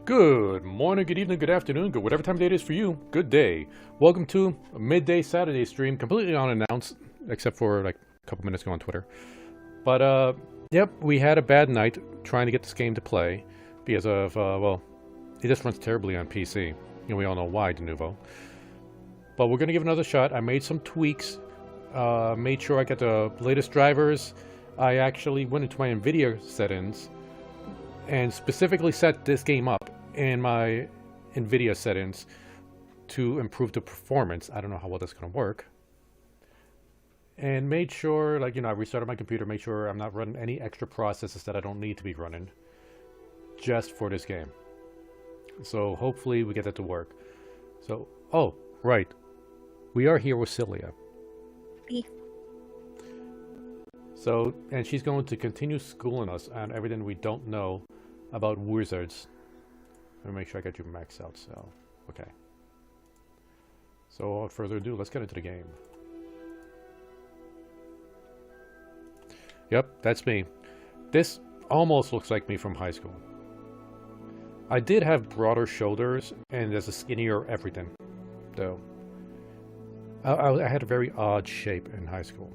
Good morning, good evening, good afternoon, good whatever time of day it is for you. Good day. Welcome to a midday Saturday stream, completely unannounced, except for like a couple minutes ago on Twitter. But yep, we had a bad night trying to get this game to play because of well, it just runs terribly on PC. We all know why, de nouveau. But we're gonna give it another shot. I made some tweaks, made sure I got the latest drivers. I actually went into my NVIDIA settings and specifically set this game up in my NVIDIA settings to improve the performance. I don't know how well that's going to work. And made sure, like, I restarted my computer, made sure I'm not running any extra processes that I don't need to be running just for this game. So hopefully we get that to work. So, oh, right. we are here with Cyllya. So, and she's going to continue schooling us on everything we don't know about Wozords. Let me make sure I got you maxed out, so, okay. So, without further ado, let's get into the game. Yep, that's me. This almost looks like me from high school. I did have broader shoulders, and there's a skinnier everything, though. I had a very odd shape in high school.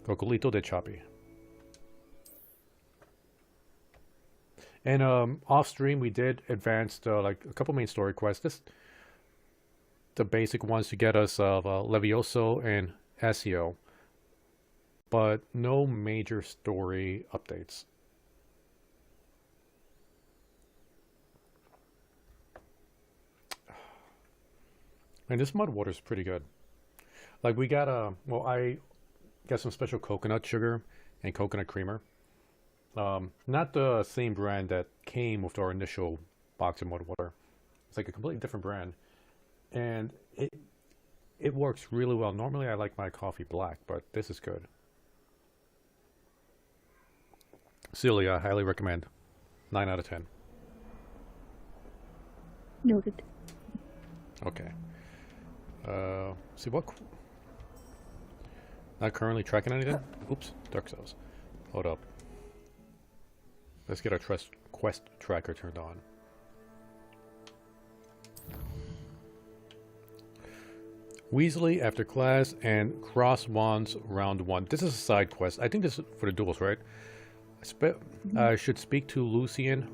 Cocolito de Choppy. And off stream we did advance like a couple main story quests. Just the basic ones to get us Levioso and Ezio, but no major story updates. And this mud water is pretty good. Like we got well, I got some special coconut sugar and coconut creamer. Not the same brand that came with our initial box of mud water. It's like a completely different brand, and it works really well. Normally, I like my coffee black, but this is good. Cyllya, I highly recommend. 9 out of 10. Noted. Okay. See what? Not currently tracking anything? Oops, Dark Cells. Hold up. Let's get our quest tracker turned on. Weasley after class and cross wands round 1. This is a side quest. I think this is for the duels, right? I should speak to Lucian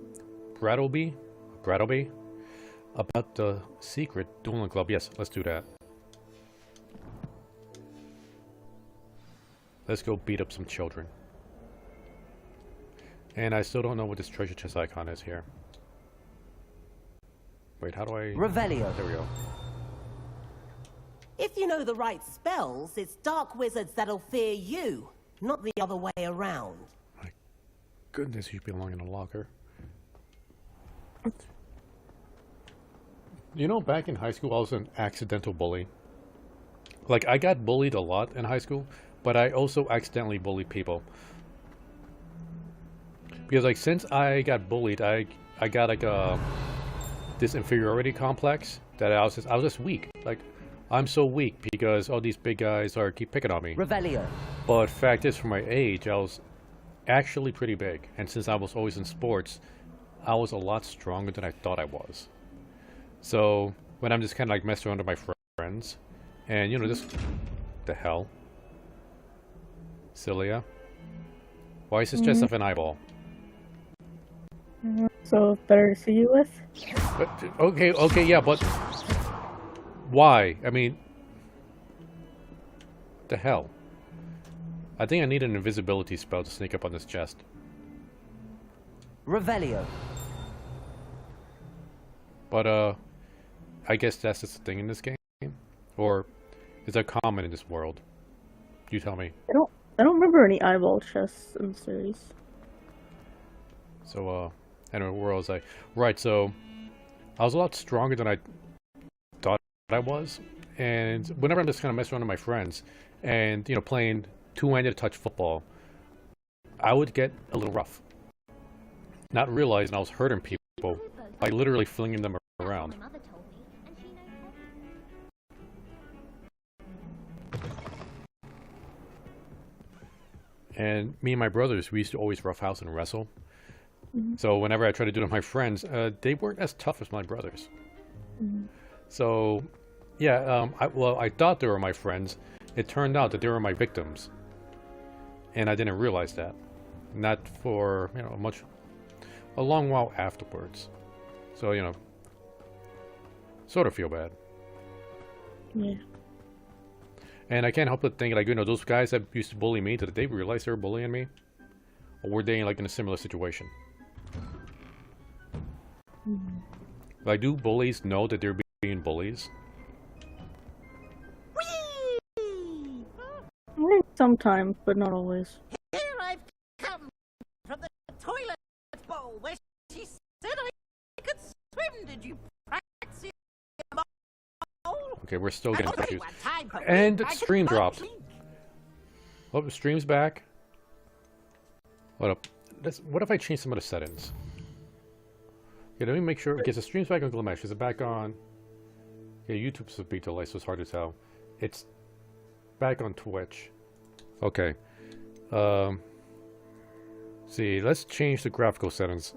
Brattleby about the secret dueling club. Yes, let's do that. Let's go beat up some children. And I still don't know what this treasure chest icon is here. Wait, how do I... Revelio. There we go. If you know the right spells, it's dark wizards that'll fear you, not the other way around. My goodness, you belong in a locker. You know, back in high school, I was an accidental bully. Like, I got bullied a lot in high school, but I also accidentally bullied people. Because, like, since I got bullied, I got, like, this inferiority complex that I was just weak. Like, I'm so weak because all these big guys keep picking on me. Revelio. But fact is, for my age, I was actually pretty big. And since I was always in sports, I was a lot stronger than I thought I was. So, when I'm just kind of, like, messing around with my friends, and, you know, this... The hell? Cyllya? Why is this just of an eyeball? So better to see you with? But, okay, yeah, but... Why? I mean... The hell? I think I need an invisibility spell to sneak up on this chest. Revelio. But, I guess that's just the thing in this game? Or is that common in this world? You tell me. I don't remember any eyeball chests in the series. So, anyway, where was I? Right, so I was a lot stronger than I thought I was. And whenever I'm just kind of messing around with my friends and, you know, playing two-handed touch football, I would get a little rough. Not realizing I was hurting people by literally flinging them around. And me and my brothers, we used to always roughhouse and wrestle. So whenever I tried to do it with my friends, they weren't as tough as my brothers. So, yeah, I thought they were my friends. It turned out that they were my victims. And I didn't realize that. Not for, you know, a long while afterwards. So, you know, sort of feel bad. Yeah. And I can't help but think, like, you know, those guys that used to bully me, did they realize they were bullying me? Or were they, like, in a similar situation? Like, do bullies know that they're being bullies? Sometimes, but not always. Here I've come from the toilet bowl where she said I could swim. Did you practice your bowl? Okay, we're still getting issues. And stream dropped. Oh, the stream's back. What up? What if I change some of the settings? Okay, let me make sure. Okay, so stream's back on Glimesh. Is it back on? Yeah, YouTube's a big delay, so it's hard to tell. It's back on Twitch. Okay. See, let's change the graphical settings.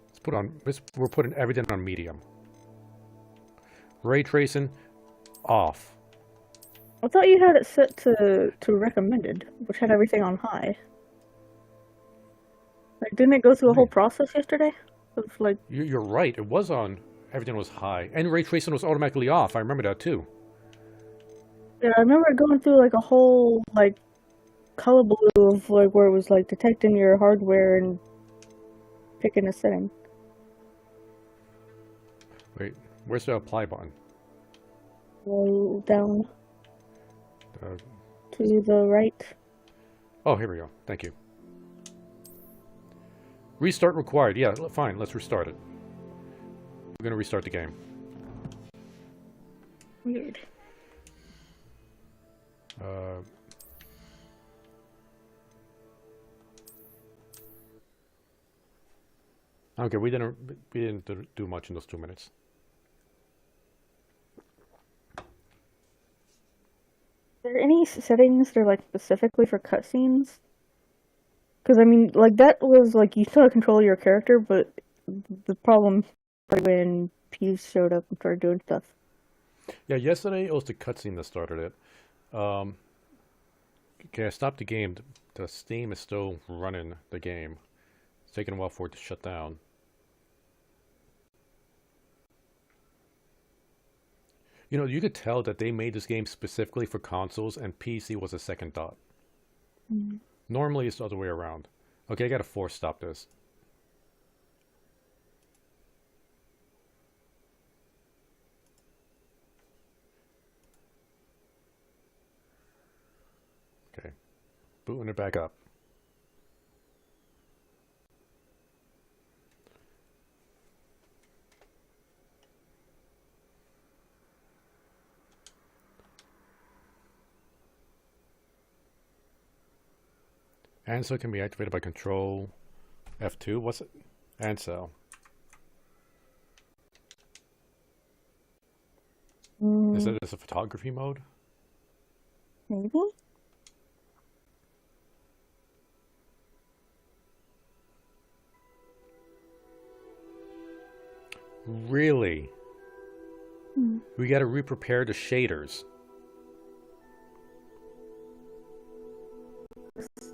Let's put on. We're putting everything on medium. Ray tracing off. I thought you had it set to recommended, which had everything on high. Like, didn't it go through a whole process yesterday? Of like, You're right. It was on. Everything was high, and ray tracing was automatically off. I remember that too. yeah, I remember it going through like a whole like color blue of like where it was like detecting your hardware and picking a setting. Wait, where's the apply button? Go down Uh, to the right. oh, here we go. Thank you. Restart required. Yeah, fine. Let's restart it. We're gonna restart the game. Weird. Okay, we didn't do much in those 2 minutes. Are there any settings that are like specifically for cutscenes? Because I mean, like that was like you still control your character, but the problem started when Peas showed up and started doing stuff. Yeah, yesterday it was the cutscene that started it. Okay, I stopped the game. The Steam is still running the game. It's taking a while for it to shut down. You know, you could tell that they made this game specifically for consoles and PC was a second thought. Mm. Normally it's the other way around. Okay, I gotta force stop this. Okay, booting it back up. Ansel can be activated by Control F2. What's it? Ansel. Is it as a photography mode? Maybe? Really? We gotta re-prepare the shaders.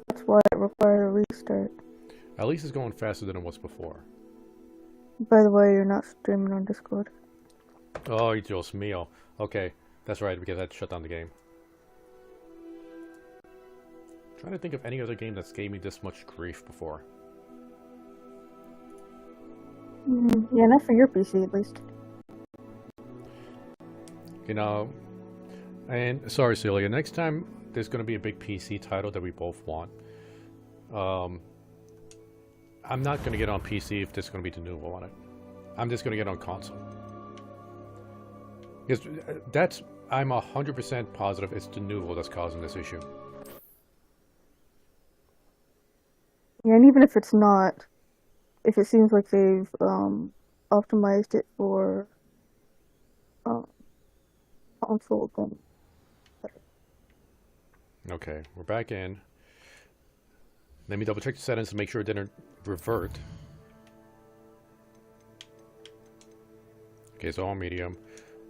That's why it required a restart. At least it's going faster than it was before. By the way, you're not streaming on Discord. Oh, Dios mío. Okay, that's right, because I had to shut down the game. Trying to think of any other game that's gave me this much grief before. Yeah, not for your PC at least. You know, and sorry, Cyllya, next time there's going to be a big PC title that we both want. I'm not going to get on PC if there's going to be the Newb on it. I'm just going to get on console. Because I'm 100% positive it's the Newb that's causing this issue. Yeah, and even if it's not, if it seems like they've optimized it for console, then Okay, we're back in. Let me double check the settings to make sure it didn't revert. Okay, so on medium.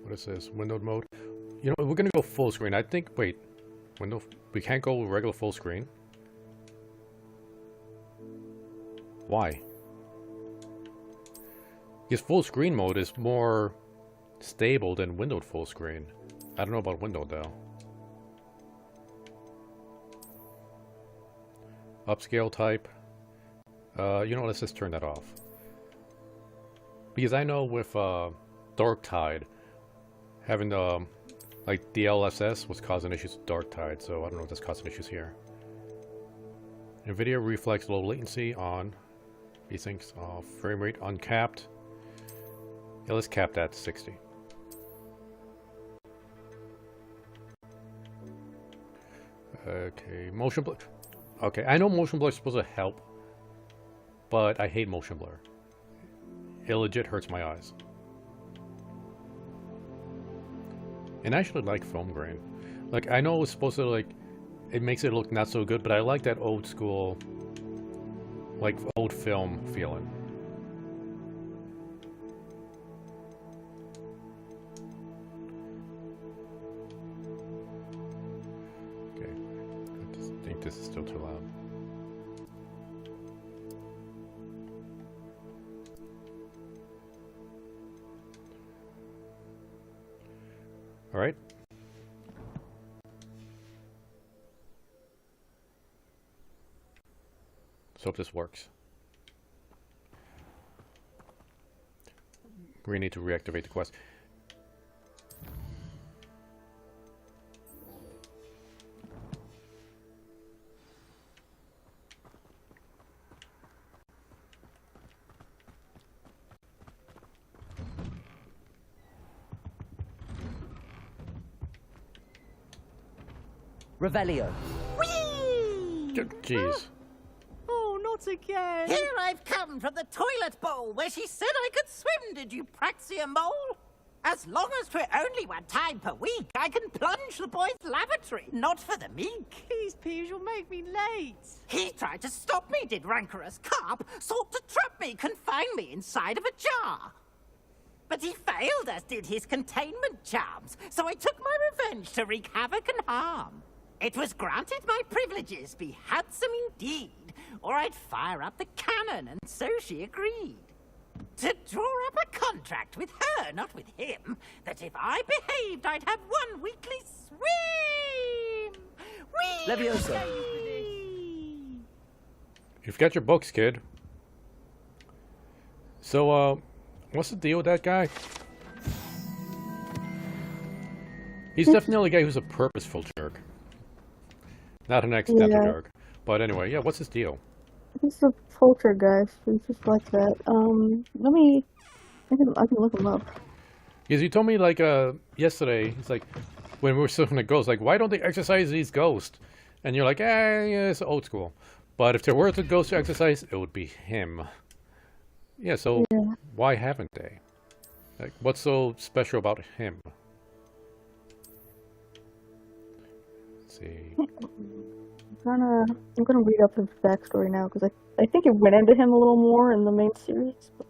What is this? Windowed mode. You know, we're gonna go full screen. I think. Wait, window. We can't go regular full screen. Why? Because full screen mode is more stable than windowed full screen. I don't know about windowed though. Upscale type. You know, let's just turn that off. Because I know with Dark Tide, having like DLSS was causing issues with Dark Tide, so I don't know if that's causing issues here. NVIDIA reflex low latency on. These things off. Frame rate uncapped. Yeah, let's cap that to 60. Okay, motion blur. Okay, I know motion blur is supposed to help, but I hate motion blur. It legit hurts my eyes. And I actually like foam grain. Like, I know it was supposed to, like, it makes it look not so good, but I like that old school, like, old film feeling. Okay, I just think this is still too loud. All right. So hope this works. We need to reactivate the quest. Revelio. Jeez. Oh, not again. Here I've come from the toilet bowl where she said I could swim, did you praxia mole? As long as 'twere only one time per week, I can plunge the boy's lavatory, not for the meek. These peas will make me late. He tried to stop me, did rancorous carp, sought to trap me, confine me inside of a jar. But he failed, as did his containment charms, so I took my revenge to wreak havoc and harm. It was granted my privileges be handsome indeed, or I'd fire up the cannon, and so she agreed. To draw up a contract with her, not with him, that if I behaved, I'd have one weekly swim! Whee! Leviosa. You've got your books, kid. So, what's the deal with that guy? He's definitely a guy who's a purposeful jerk. Not an accidental jerk. But anyway, yeah, what's his deal? He's a culture guy, so he's just like that. I can look him up. Because you told me, like, yesterday, it's like, when we were sitting the ghosts, like, why don't they exercise these ghosts? And you're like, yeah, it's old school. But if there were a ghost to exercise, it would be him. Yeah, so why haven't they? Like, what's so special about him? Let's see. I'm gonna read up his backstory now because I think it went into him a little more in the main series. But...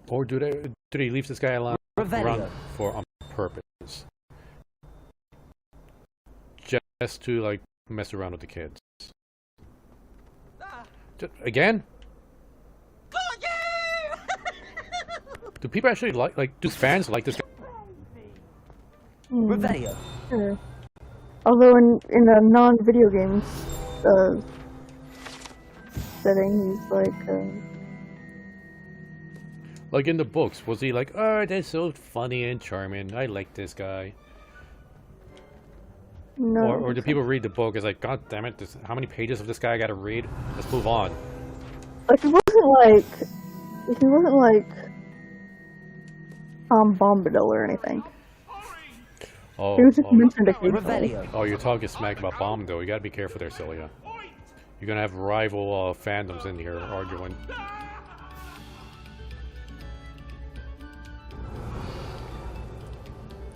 Or do he leave this guy around for on purpose? Just to, like, mess around with the kids. Again? Do people actually like, do fans like this guy? Revelio. Sure. Although in a non-video games setting, he's like in the books, was he like, oh, they're so funny and charming, I like this guy? no. Or do people read the book as like, god damn it, how many pages of this guy I gotta read? Let's move on. Like he wasn't like Tom Bombadil or anything. Oh, He was just mentioned occasionally. Revelio. oh, you're talking smack about Bomb, though. You gotta be careful there, Cyllya. You're gonna have rival fandoms in here arguing.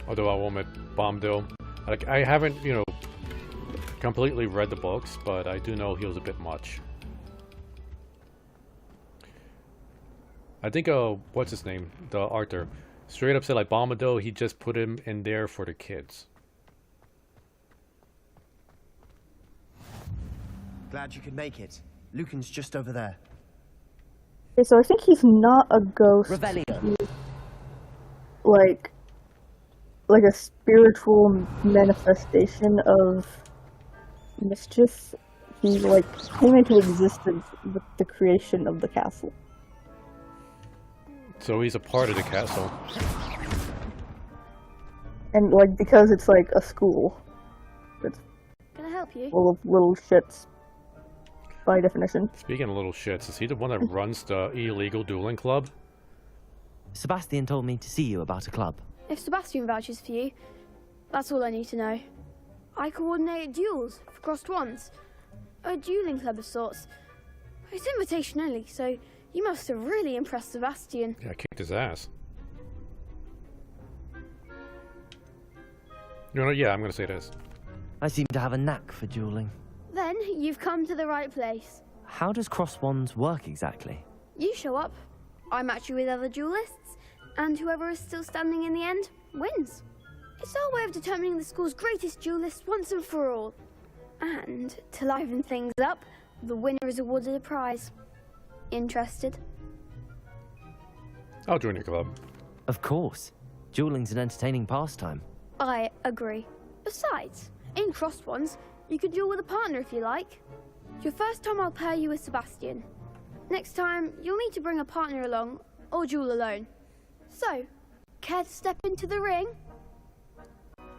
Although I won't admit, Bombadil, like, I haven't, completely read the books, but I do know he was a bit much. I think, what's his name? The Arthur. Straight up said, like, Bombadil, he just put him in there for the kids. Glad you could make it. Lucan's just over there. Okay, so I think he's not a ghost. Revelio. He's like a spiritual manifestation of mischief. He came into existence with the creation of the castle. So he's a part of the castle. And because it's a school, it's Can I help you? full of little shits. by definition. Speaking of little shits, is he the one that runs the illegal dueling club? Sebastian told me to see you about a club. If Sebastian vouches for you, that's all I need to know. I coordinate duels for crossed wands. A dueling club of sorts. It's invitation only, so you must have really impressed Sebastian. Yeah, I kicked his ass. No, yeah, I'm gonna say this. I seem to have a knack for dueling. Then you've come to the right place. How does cross wands work exactly? You show up, I match you with other duelists, and whoever is still standing in the end wins. It's our way of determining the school's greatest duelist once and for all. And to liven things up, the winner is awarded a prize. Interested? I'll join your club. Of course. Dueling's an entertaining pastime. I agree. Besides, in crossed ones, you could duel with a partner if you like. Your first time I'll pair you with Sebastian. Next time, you'll need to bring a partner along, or duel alone. So, care to step into the ring?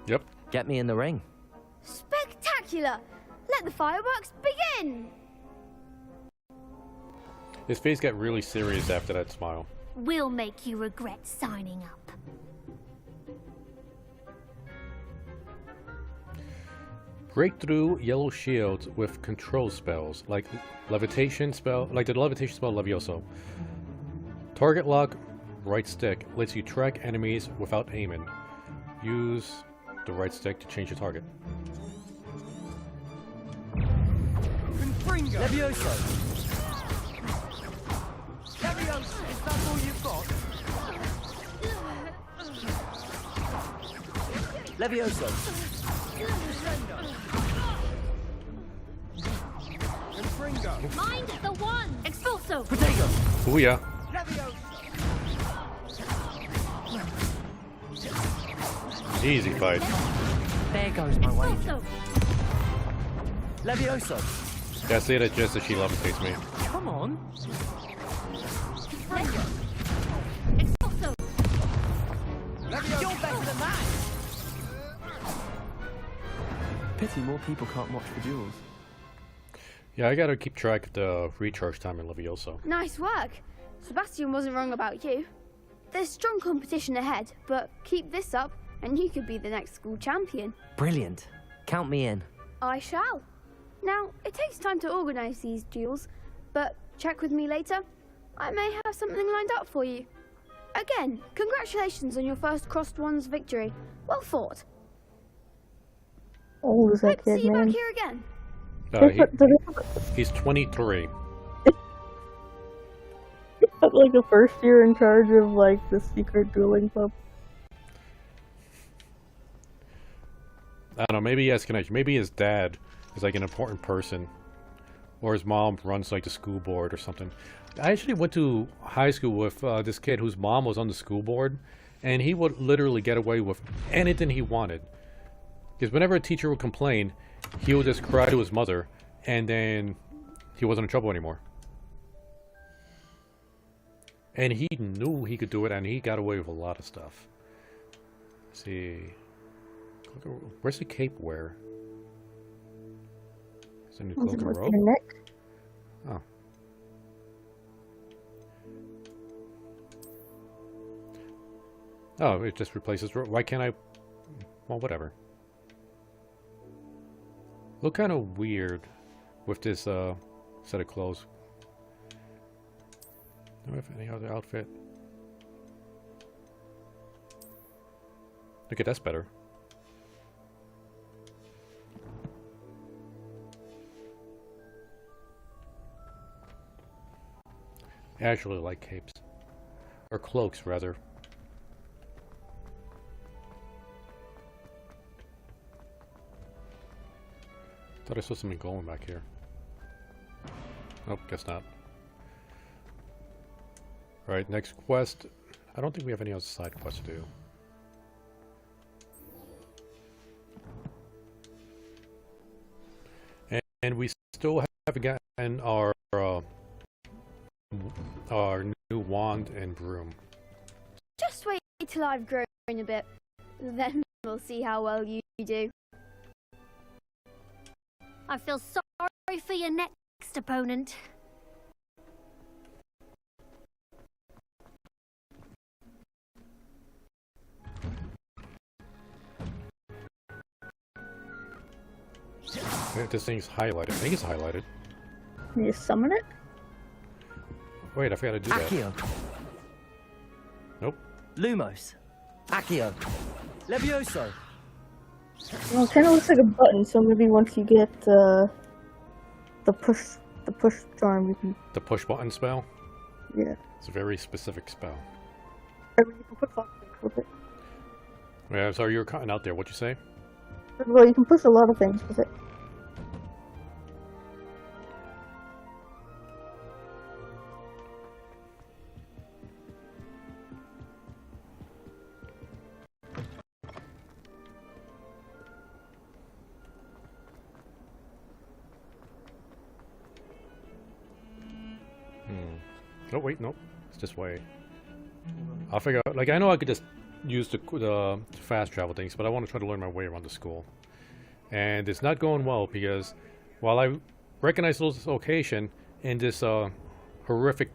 Yep. Get me in the ring. Spectacular! Let the fireworks begin! His face got really serious after that smile. We'll make you regret signing up. Break through yellow shields with control spells, like the levitation spell Levioso. Target lock, right stick, lets you track enemies without aiming. Use the right stick to change your target. Levioso! Leviosa, is that all you've got? Levioso! Mind the one! Expulso! Potato! Booyah! Easy fight. There goes my wager. Expulso! Levioso! Yeah, say that just as she levitates me. Come on! Expulso! You're better than that! Pity more people can't watch the duels. Yeah, I gotta keep track of the recharge time in Levioso. Nice work. Sebastian wasn't wrong about you. There's strong competition ahead, but keep this up and you could be the next school champion. Brilliant. Count me in. I shall. Now, it takes time to organise these duels, but check with me later. I may have something lined up for you. Again, congratulations on your first crossed wands victory. Well fought. Old is Hope that to kid, see you back man? here again. He's 23. Like the first year in charge of like the secret dueling club. I don't know, maybe he has connection. Maybe his dad is like an important person. Or his mom runs like the school board or something. I actually went to high school with this kid whose mom was on the school board. And he would literally get away with anything he wanted. Because whenever a teacher would complain, he would just cry to his mother. And then he wasn't in trouble anymore. And he knew he could do it, and he got away with a lot of stuff. Let's see. Where's the cape wear? Is there a new cloak and robe? Oh. Oh, it just replaces robe. Why can't I? Well, whatever. Look kind of weird with this set of clothes. Do I have any other outfit? Okay, that's better. I actually like capes. Or cloaks, rather. Thought I saw something going back here. Nope, guess not. Alright, next quest. I don't think we have any other side quests to do. And we still haven't gotten our new wand and broom. Just wait till I've grown a bit. Then we'll see how well you do. I feel sorry for your neck Next opponent. This thing's highlighted. I think it's highlighted. Can you summon it? Wait, I forgot to do that. Accio. Nope. Lumos. Accio. Levioso. Well, it kind of looks like a button, so maybe once you get the push charm, you can. The push button spell? Yeah. It's a very specific spell. Or you can push lots of things with it. Yeah, sorry, you were cutting out there. What'd you say? Well, you can push a lot of things with it. Oh wait, nope. It's this way. I'll figure out. Like I know I could just use the fast travel things, but I want to try to learn my way around the school. And it's not going well because while I recognize this location in this horrific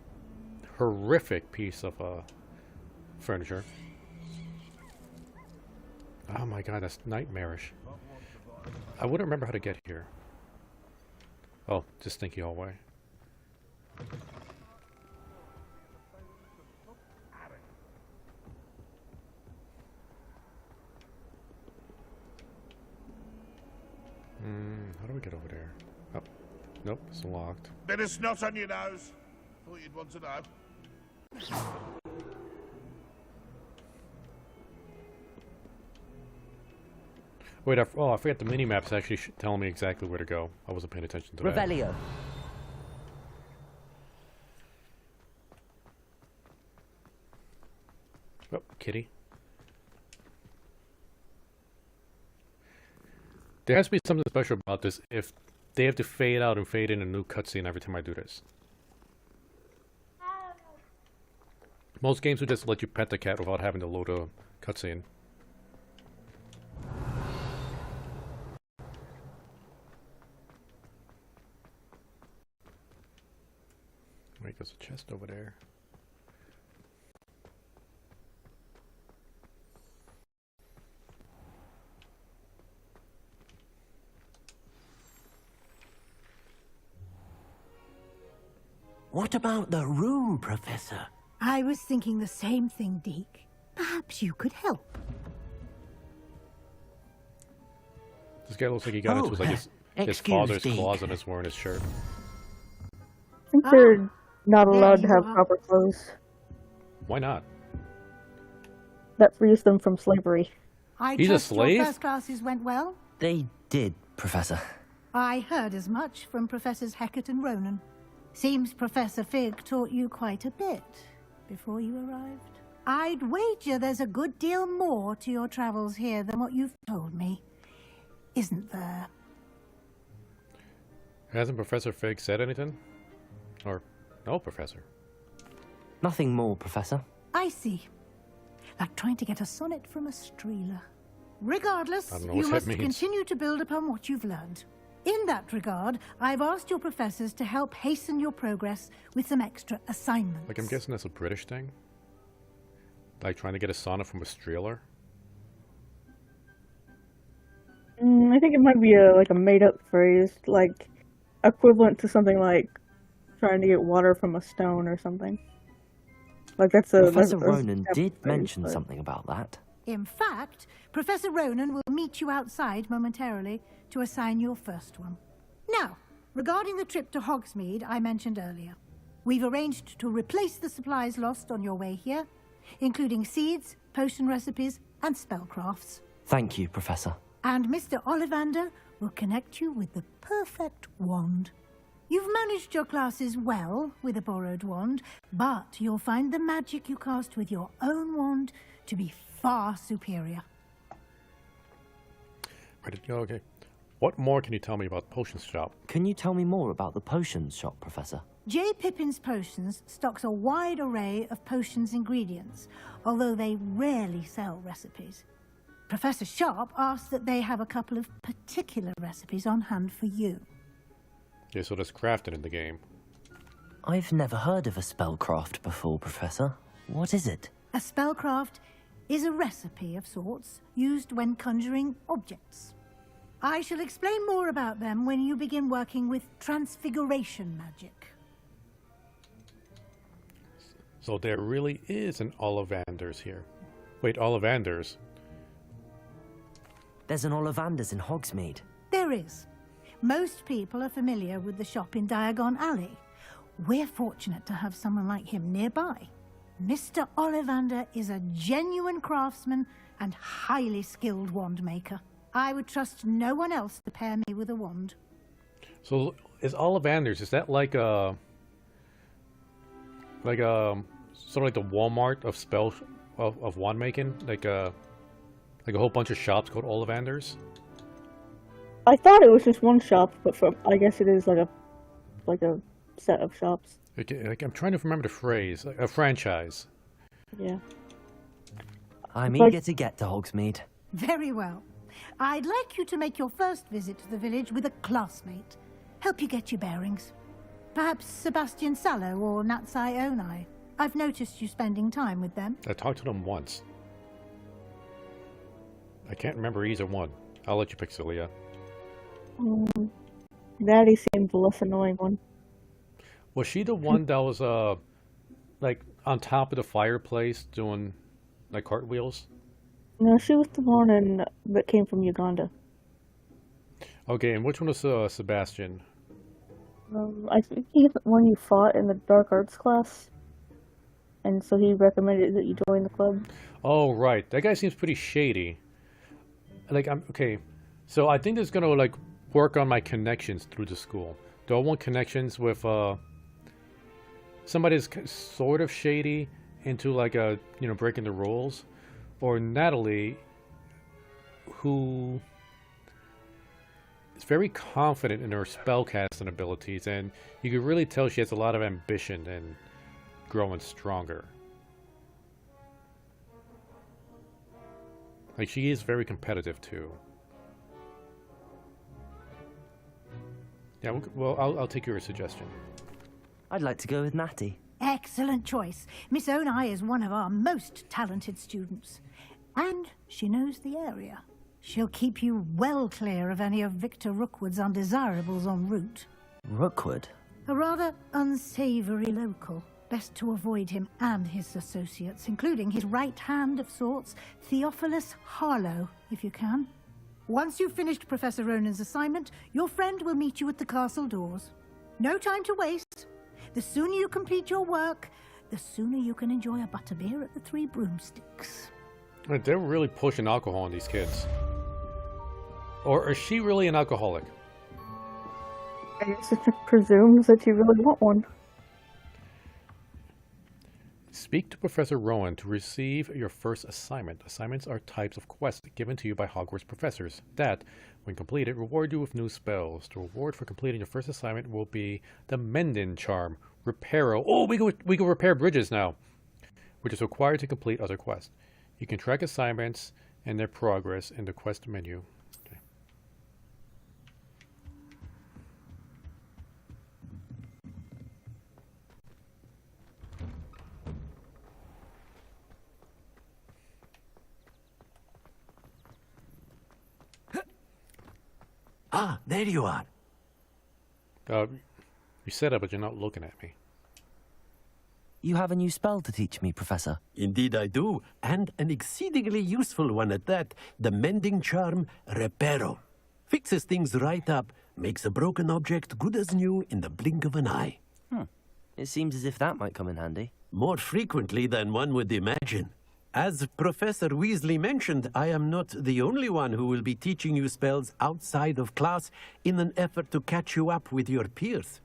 piece of furniture. Oh my god, that's nightmarish. I wouldn't remember how to get here. Oh, just stinky hallway. How do we get over there? Oh, nope, it's locked. Bit of snot on your nose. Thought you'd want to know. Wait, I forgot the mini-map's actually telling me exactly where to go. I wasn't paying attention to that. Revelio. Oh, kitty. There has to be something special about this if they have to fade out and fade in a new cutscene every time I do this. Most games would just let you pet the cat without having to load a cutscene. Wait, there's a chest over there. What about the room, Professor? I was thinking the same thing, Deke. Perhaps you could help. This guy looks like he got into like his father's closet and is wearing his shirt. I think they're not allowed to have proper clothes. Why not? That frees them from slavery. He's a slave? Your first classes went well? They did, Professor. I heard as much from Professors Hecat and Ronan. Seems Professor Fig taught you quite a bit before you arrived. I'd wager there's a good deal more to your travels here than what you've told me. Isn't there? Hasn't Professor Fig said anything? Or, no, Professor? Nothing more, Professor. I see. Like trying to get a sonnet from a streeler. Regardless, I don't know you what must that means. continue to build upon what you've learned. In that regard, I've asked your professors to help hasten your progress with some extra assignments. Like, I'm guessing that's a British thing? Like trying to get a sonnet from a streeler? I think it might be like a made-up phrase, like equivalent to something like trying to get water from a stone or something. Like that's a Professor Ronan did mention something about that. In fact, Professor Ronan will meet you outside momentarily to assign your first one. Now, regarding the trip to Hogsmeade I mentioned earlier, we've arranged to replace the supplies lost on your way here, including seeds, potion recipes, and spellcrafts. Thank you, Professor. And Mr. Ollivander will connect you with the perfect wand. You've managed your classes well with a borrowed wand, but you'll find the magic you cast with your own wand to be far superior. Okay. What more can you tell me about the potions shop? Can you tell me more about the potions shop, Professor? J. Pippin's Potions stocks a wide array of potions ingredients, although they rarely sell recipes. Professor Sharp asks that they have a couple of particular recipes on hand for you. Yeah, so that's crafted in the game. I've never heard of a spellcraft before, Professor. What is it? A spellcraft is a recipe of sorts used when conjuring objects. I shall explain more about them when you begin working with transfiguration magic. So there really is an Ollivanders here. Wait, Ollivanders? There's an Ollivanders in Hogsmeade. There is. Most people are familiar with the shop in Diagon Alley. We're fortunate to have someone like him nearby. Mr. Ollivander is a genuine craftsman and highly skilled wand maker. I would trust no one else to pair me with a wand. So is Ollivanders, is that like a sort of like the Walmart of spell of wand making? Like a whole bunch of shops called Ollivanders? I thought it was just one shop, but I guess it is like a set of shops. Like, I'm trying to remember the phrase. A franchise. Yeah. I'm eager to get to Hogsmeade. Very well. I'd like you to make your first visit to the village with a classmate. Help you get your bearings. Perhaps Sebastian Sallow or Natsai Onai. I've noticed you spending time with them. I talked to them once. I can't remember either one. I'll let you pick Cyllya. Natty seemed the less annoying one. Was she the one that was like on top of the fireplace doing like cartwheels? No, she was the one that came from Uganda. Okay, and which one was Sebastian? I think he's the one you fought in the dark arts class, and so he recommended that you join the club. Oh, right. That guy seems pretty shady. Like, okay. So I think this is gonna like work on my connections through the school. Do I want connections with somebody that's sort of shady into like breaking the rules, or Natalie, who is very confident in her spellcasting abilities, and you can really tell she has a lot of ambition and growing stronger. Like, she is very competitive too. Yeah, well, I'll take your suggestion. I'd like to go with Natty. Excellent choice. Miss Onai is one of our most talented students. And she knows the area. She'll keep you well clear of any of Victor Rookwood's undesirables en route. Rookwood? A rather unsavory local. Best to avoid him and his associates, including his right hand of sorts, Theophilus Harlow, if you can. Once you've finished Professor Ronan's assignment, your friend will meet you at the castle doors. No time to waste. The sooner you complete your work, the sooner you can enjoy a butterbeer at the Three Broomsticks. They're really pushing alcohol on these kids. Or is she really an alcoholic? I guess it presumes that you really want one. Speak to Professor Rowan to receive your first assignment. Assignments are types of quests given to you by Hogwarts professors that, when completed, reward you with new spells. The reward for completing your first assignment will be the Mending Charm, Reparo. Oh, we can repair bridges now, which is required to complete other quests. You can track assignments and their progress in the quest menu. Okay. Ah, there you are. You said it, but you're not looking at me. You have a new spell to teach me, Professor. Indeed I do, and an exceedingly useful one at that. The Mending Charm, Reparo. Fixes things right up, makes a broken object good as new in the blink of an eye. It seems as if that might come in handy. More frequently than one would imagine. As Professor Weasley mentioned, I am not the only one who will be teaching you spells outside of class in an effort to catch you up with your peers.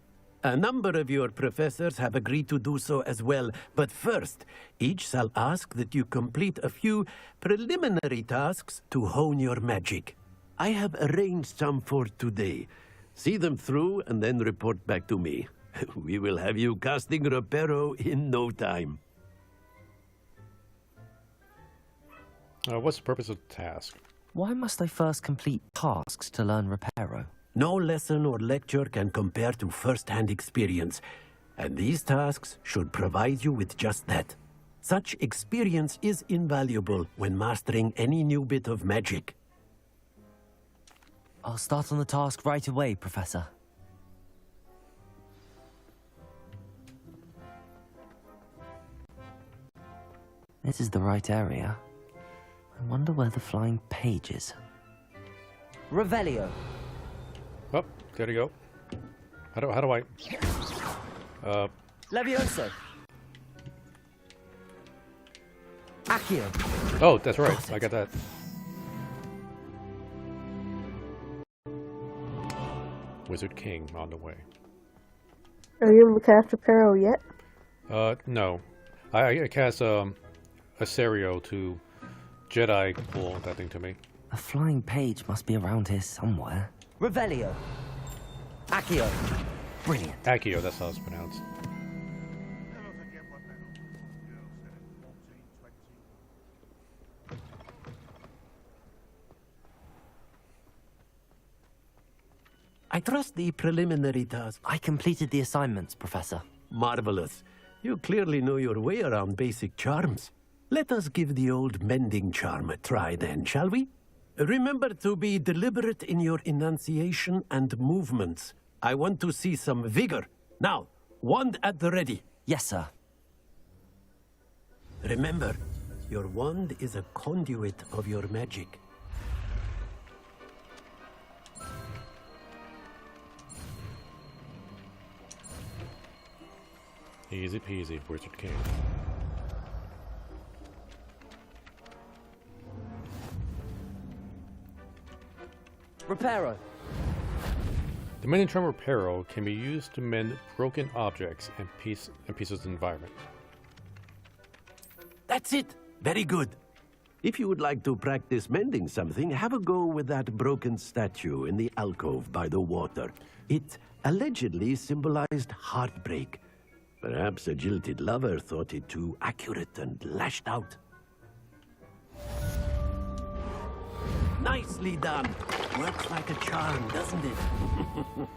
A number of your professors have agreed to do so as well, but first, each shall ask that you complete a few preliminary tasks to hone your magic. I have arranged some for today. See them through and then report back to me. We will have you casting Reparo in no time. What's the purpose of the task? Why must I first complete tasks to learn Reparo? No lesson or lecture can compare to first-hand experience, and these tasks should provide you with just that. Such experience is invaluable when mastering any new bit of magic. I'll start on the task right away, Professor. This is the right area. I wonder where the flying page is. Revelio. Oh, there you go. How do I? Levioso. Accio. Oh, that's right. I got that. Wizard King on the way. Are you able to cast Reparo yet? No. I cast a Serio to Jedi pull that thing to me. A flying page must be around here somewhere. Revelio. Accio. Brilliant. Accio, that's how it's pronounced. I trust the preliminary task. I completed the assignments, Professor. Marvelous. You clearly know your way around basic charms. Let us give the old mending charm a try then, shall we? Remember to be deliberate in your enunciation and movements. I want to see some vigor. Now, wand at the ready. Yes, sir. Remember, your wand is a conduit of your magic. Easy peasy, Wizard King. Reparo. The mending charm Reparo can be used to mend broken objects and pieces of the environment. That's it. Very good. If you would like to practice mending something, have a go with that broken statue in the alcove by the water. It allegedly symbolized heartbreak. Perhaps a jilted lover thought it too accurate and lashed out. Nicely done. Works like a charm, doesn't it?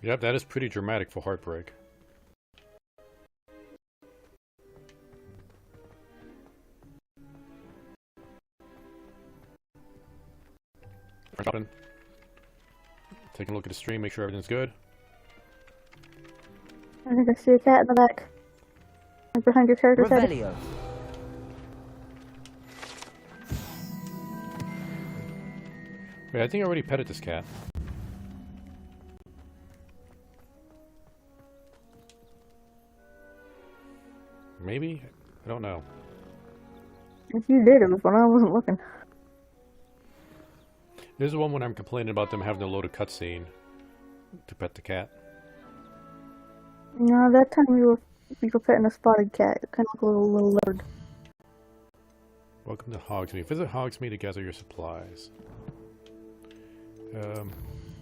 Yep, that is pretty dramatic for heartbreak. Taking a look at the stream, make sure everything's good. I think I see a cat in the back. Like behind your character's head. Revelio. Wait, I think I already petted this cat. Maybe? I don't know. If you did, it was when I wasn't looking. This is one when I'm complaining about them having to load a cutscene to pet the cat. No, that time we were petting a spotted cat. It kind of looked a little leopard. Welcome to Hogsmeade. Visit Hogsmeade to gather your supplies.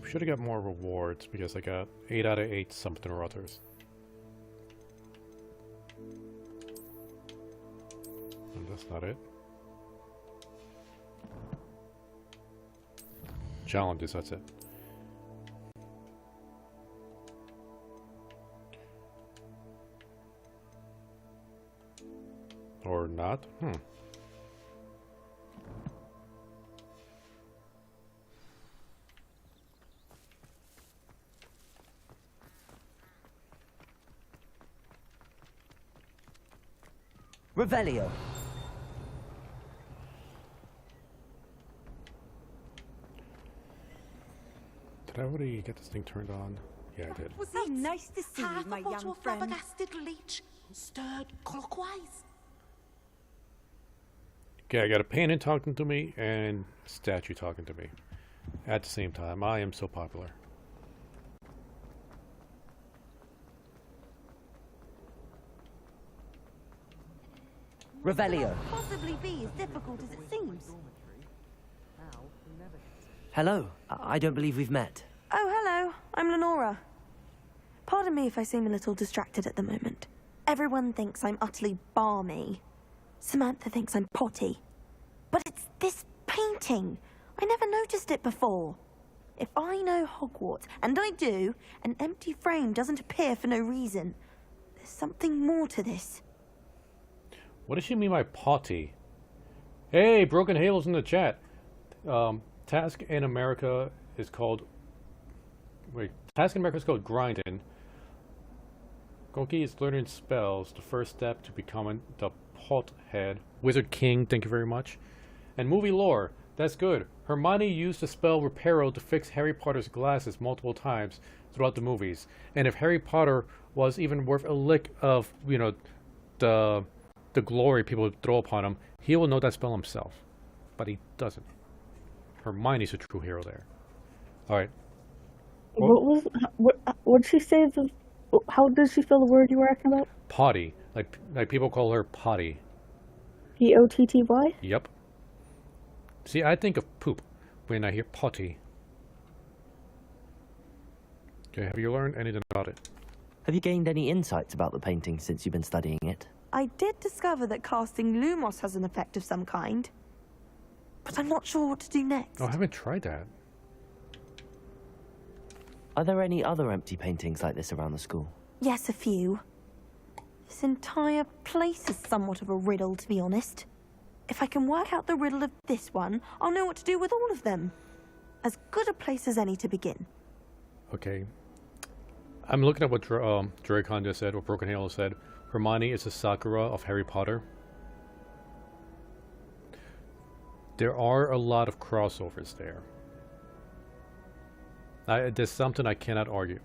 Should have got more rewards because I got 8 out of 8 something or others. And that's not it. Challenges, that's it. Or not? Revelio. Did I already get this thing turned on? Yeah, I did. Was it nice to see you, my young friend? Flabbergasted leech stirred clockwise. Okay, I got a painting talking to me and a statue talking to me at the same time. I am so popular. Revelio. Possibly be as difficult as it seems. Hello. I don't believe we've met. Oh, hello. I'm Lenora. Pardon me if I seem a little distracted at the moment. Everyone thinks I'm utterly balmy. Samantha thinks I'm potty. But it's This painting! I never noticed it before. If I know Hogwarts, and I do, an empty frame doesn't appear for no reason. There's something more to this. What does she mean by potty? Hey, Broken Halo's in the chat. Task in America is called... Wait, task in America is called grinding. Goki is learning spells, the first step to becoming the pothead. Wizard King, thank you very much. And movie lore, that's good. Hermione used the spell Reparo to fix Harry Potter's glasses multiple times throughout the movies. And if Harry Potter was even worth a lick of, you know, the glory people throw upon him, he will know that spell himself. But he doesn't. Hermione's a true hero there. Alright. What did she say? How did she spell the word you were asking about? Potty. Like people call her Potty. Potty? Yep. See, I think of poop when I hear potty. Okay, have you learned anything about it? Have you gained any insights about the painting since you've been studying it? I did discover that casting Lumos has an effect of some kind. But I'm not sure what to do next. Oh, I haven't tried that. Are there any other empty paintings like this around the school? Yes, a few. This entire place is somewhat of a riddle, to be honest. If I can work out the riddle of this one, I'll know what to do with all of them. As good a place as any to begin. Okay. I'm looking at what Dracon just said, what Broken Halo said. Hermione is the Sakura of Harry Potter. There are a lot of crossovers there. There's something I cannot argue.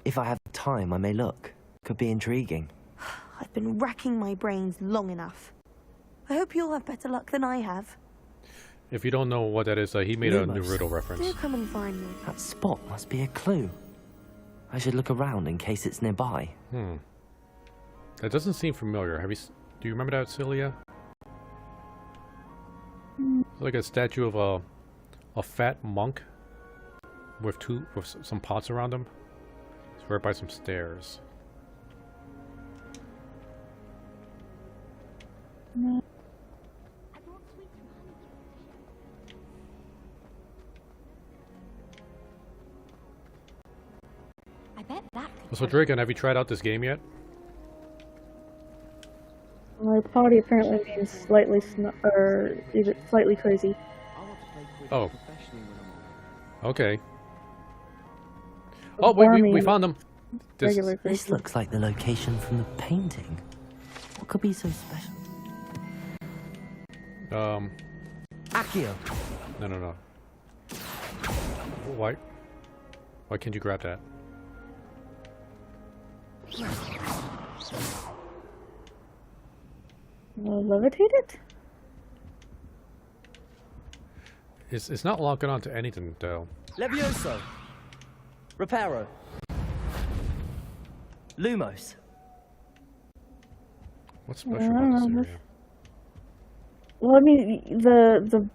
If I have time, I may look. Could be intriguing. I've been racking my brains long enough. I hope you'll have better luck than I have. If you don't know what that is, he made a new riddle reference. Do come and find me. That spot must be a clue. I should look around in case it's nearby. That doesn't seem familiar. Do you remember that, Cyllya? It's like a statue of a fat monk with some pots around him. It's right by some stairs. I bet that. So Draken, have you tried out this game yet? My potty apparently means slightly slightly crazy. Oh. Okay. Oh, we found them. This looks like the location from the painting. What could be so special? Accio. No. Why can't you grab that? Levitate it? It's not locking onto anything though. Levioso. Reparo. Lumos. What's special about this area? Well, I mean, the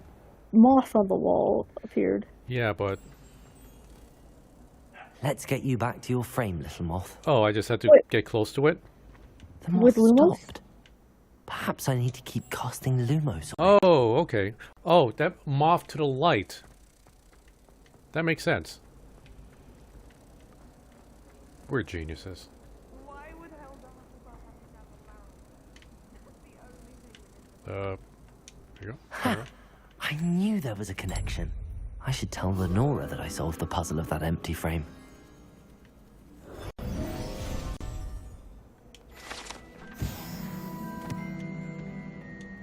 moth on the wall appeared. Yeah, but... Let's get you back to your frame, little moth. Oh, I just had to get close to it? The moth stopped. Perhaps I need to keep casting Lumos. Oh, okay. Oh, that moth to the light. That makes sense. We're geniuses. There you go. I knew there was a connection. I should tell Lenora that I solved the puzzle of that empty frame.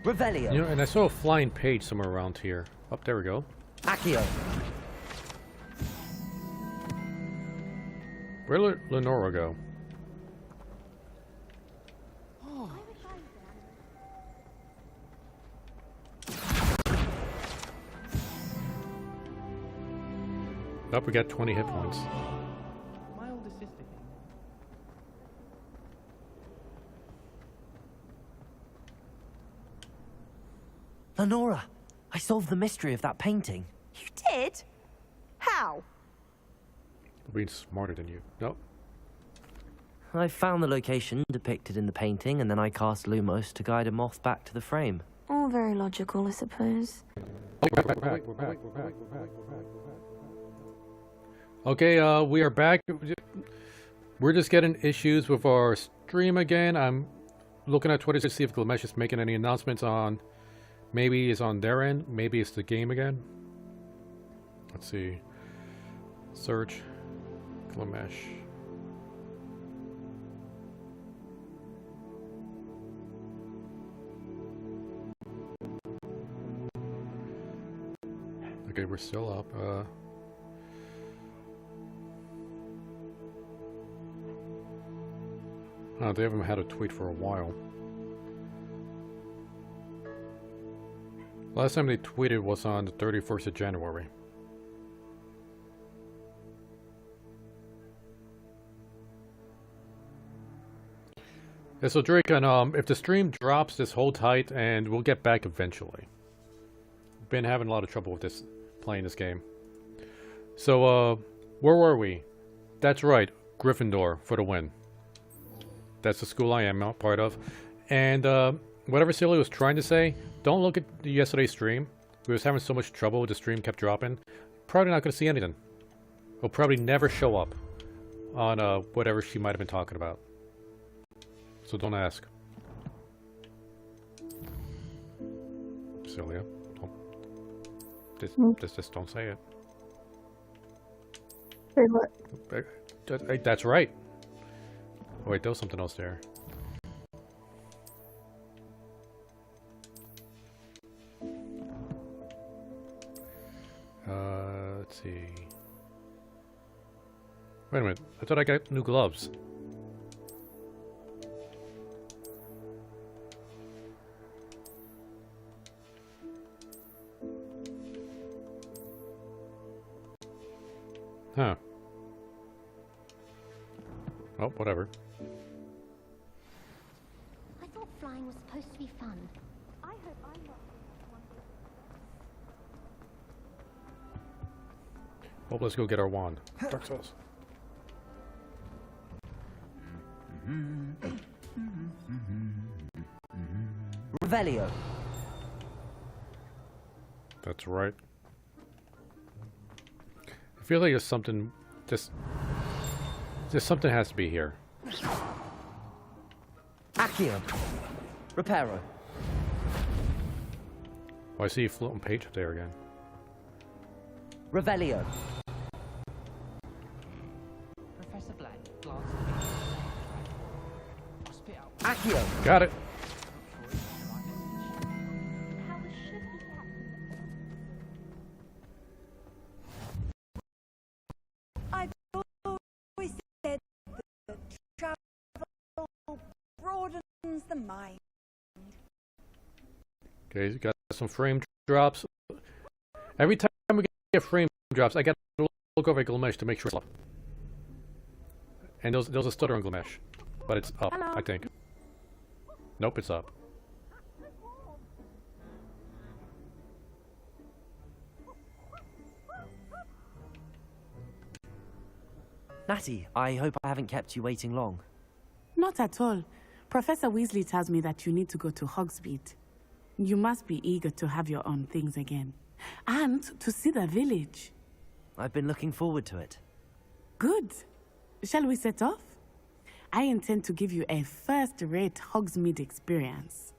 Revelio. You know, and I saw a flying page somewhere around here. Oh, there we go. Accio. Where'd Lenora go? Oh, we got 20 hit points. My older sister. Lenora, I solved the mystery of that painting. You did? How? Being smarter than you. Nope. I found the location depicted in the painting, and then I cast Lumos to guide a moth back to the frame. All very logical, I suppose. We're back. Okay, we are back. We're just getting issues with our stream again. I'm looking at Twitter to see if Glamesh is making any announcements on... Maybe it's on their end. Maybe it's the game again. Let's see. Search. Glamesh. Okay, we're still up. Oh, they haven't had a tweet for a while. Last time they tweeted was on the 31st of January. Yeah, so Drake, and if the stream drops, just hold tight and we'll get back eventually. Been having a lot of trouble with this, playing this game. So, where were we? That's right, Gryffindor for the win. That's the school I am part of. And whatever Cyllya was trying to say, don't look at yesterday's stream. We was having so much trouble, the stream kept dropping. Probably not going to see anything. It'll probably never show up on whatever she might have been talking about. So don't ask. Cyllya, just don't say it. Say what? That's right. Oh, wait, there was something else there. Let's see. Wait a minute. I thought I got new gloves. Huh. Oh, whatever. I thought flying was supposed to be fun. I hope I'm not one. Well, let's go get our wand. Dark Souls. Revelio. That's right. I feel like there's something, just something has to be here. Accio. Reparo. Oh, I see a floating page up there again. Revelio. Professor Black glanced at me. Accio. Got it. I've always said that travel broadens the mind. Okay, you got some frame drops. Every time we get frame drops, I got to look over at Glamesh to make sure it's up. And there's a stutter on Glamesh, but it's up, Hello. I think. Nope, it's up. Natty, I hope I haven't kept you waiting long. Not at all. Professor Weasley tells me that you need to go to Hogsmeade. You must be eager to have your own things again. And to see the village. I've been looking forward to it. Good. Shall we set off? I intend to give you a first-rate Hogsmeade experience.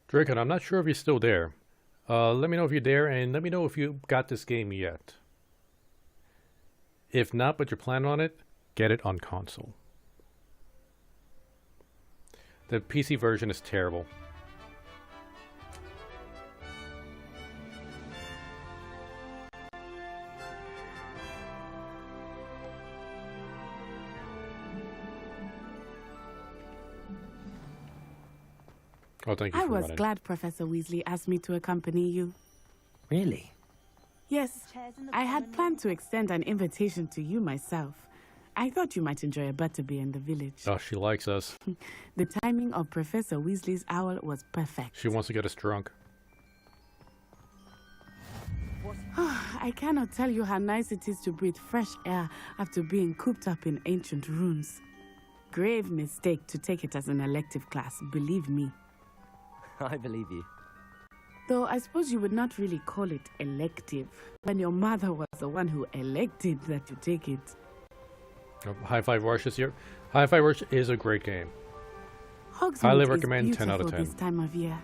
Draken, I'm not sure if you're still there. Let me know if you're there, and let me know if you got this game yet. If not, but you're planning on it, get it on console. The PC version is terrible. Oh, thank you I for was running. glad Professor Weasley asked me to accompany you. Really? Yes, I had planned to extend an invitation to you myself. I thought you might enjoy a butterbeer in the village. Oh, she likes us. The timing of Professor Weasley's owl was perfect. She wants to get us drunk. I cannot tell you how nice it is to breathe fresh air after being cooped up in ancient rooms. grave mistake to take it as an elective class, believe me. I believe you. Though I suppose you would not really call it elective when your mother was the one who elected that you take it. Hi-Fi Rush this year. Hi-Fi Rush is a great game. Hogsmeade Highly is recommend 10 out of beautiful 10. this time of year.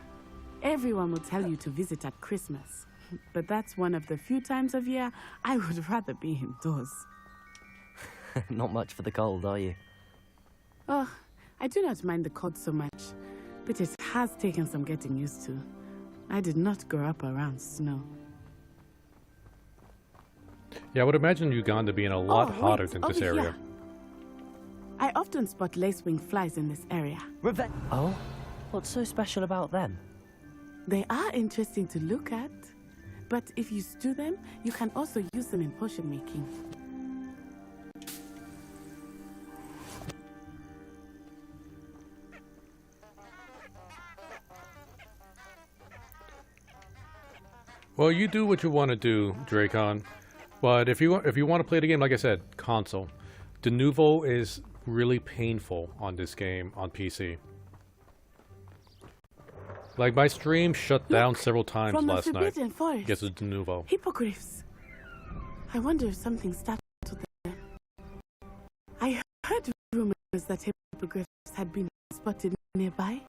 Everyone will tell you to visit at Christmas. But that's one of the few times of year I would rather be indoors. Not much for the cold, are you? Oh, I do not mind the cold so much, but it has taken some getting used to. I did not grow up around snow. Yeah, I would imagine Uganda being a lot hotter than this over area. here. I often spot lacewing flies in this area. Oh? What's so special about them? They are interesting to look at, but if you stew them, you can also use them in potion making. Well, you do what you want to do, Dracon. But if you want to play the game, like I said, console. The Nouveau is really painful on this game on PC. Like my stream shut down several times from the last night. Forbidden Forest. Because of the Nouveau. Hippogriffs. I wonder if something started with them. I heard rumors that hippogriffs had been spotted nearby.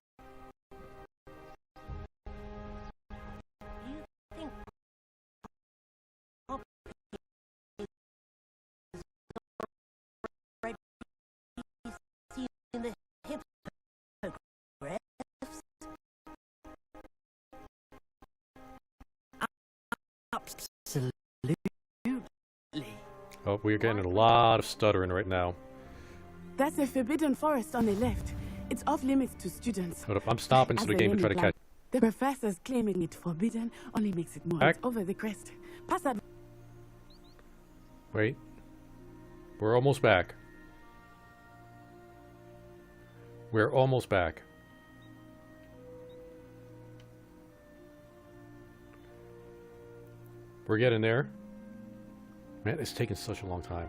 Oh, we're getting a lot of stuttering right now. That's the Forbidden Forest on the left. It's off limits to students. Hold up, I'm stopping so As the game can try to implied, catch. The professors claiming it forbidden only makes it more. Back. It's over the crest. Pass that. Wait. We're almost back. We're almost back. We're getting there. Man, it's taking such a long time.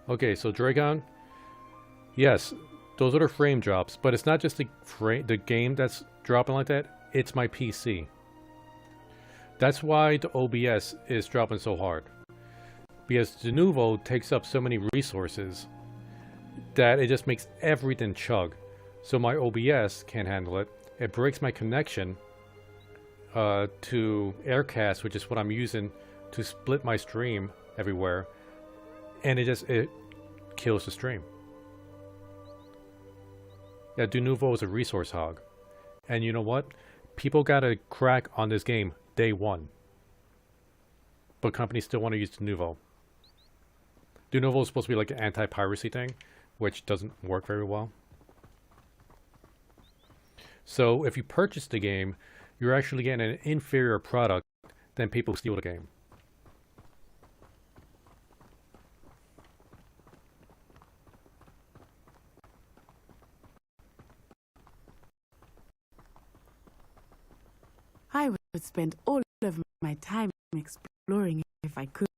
Okay, so Dragon, yes, those are the frame drops, but it's not just the game that's dropping like that, it's my PC. That's why the OBS is dropping so hard. Because the Nouveau takes up so many resources that it just makes everything chug. So my OBS can't handle it. It breaks my connection to Aircast, which is what I'm using to split my stream everywhere. And it kills the stream. Yeah, the Nouveau is a resource hog. And you know what? People got a crack on this game day one. But companies still want to use the Nouveau. The Nouveau is supposed to be like an anti-piracy thing, which doesn't work very well. So if you purchase the game, you're actually getting an inferior product than people who steal the game. I would spend all of my time exploring if I could.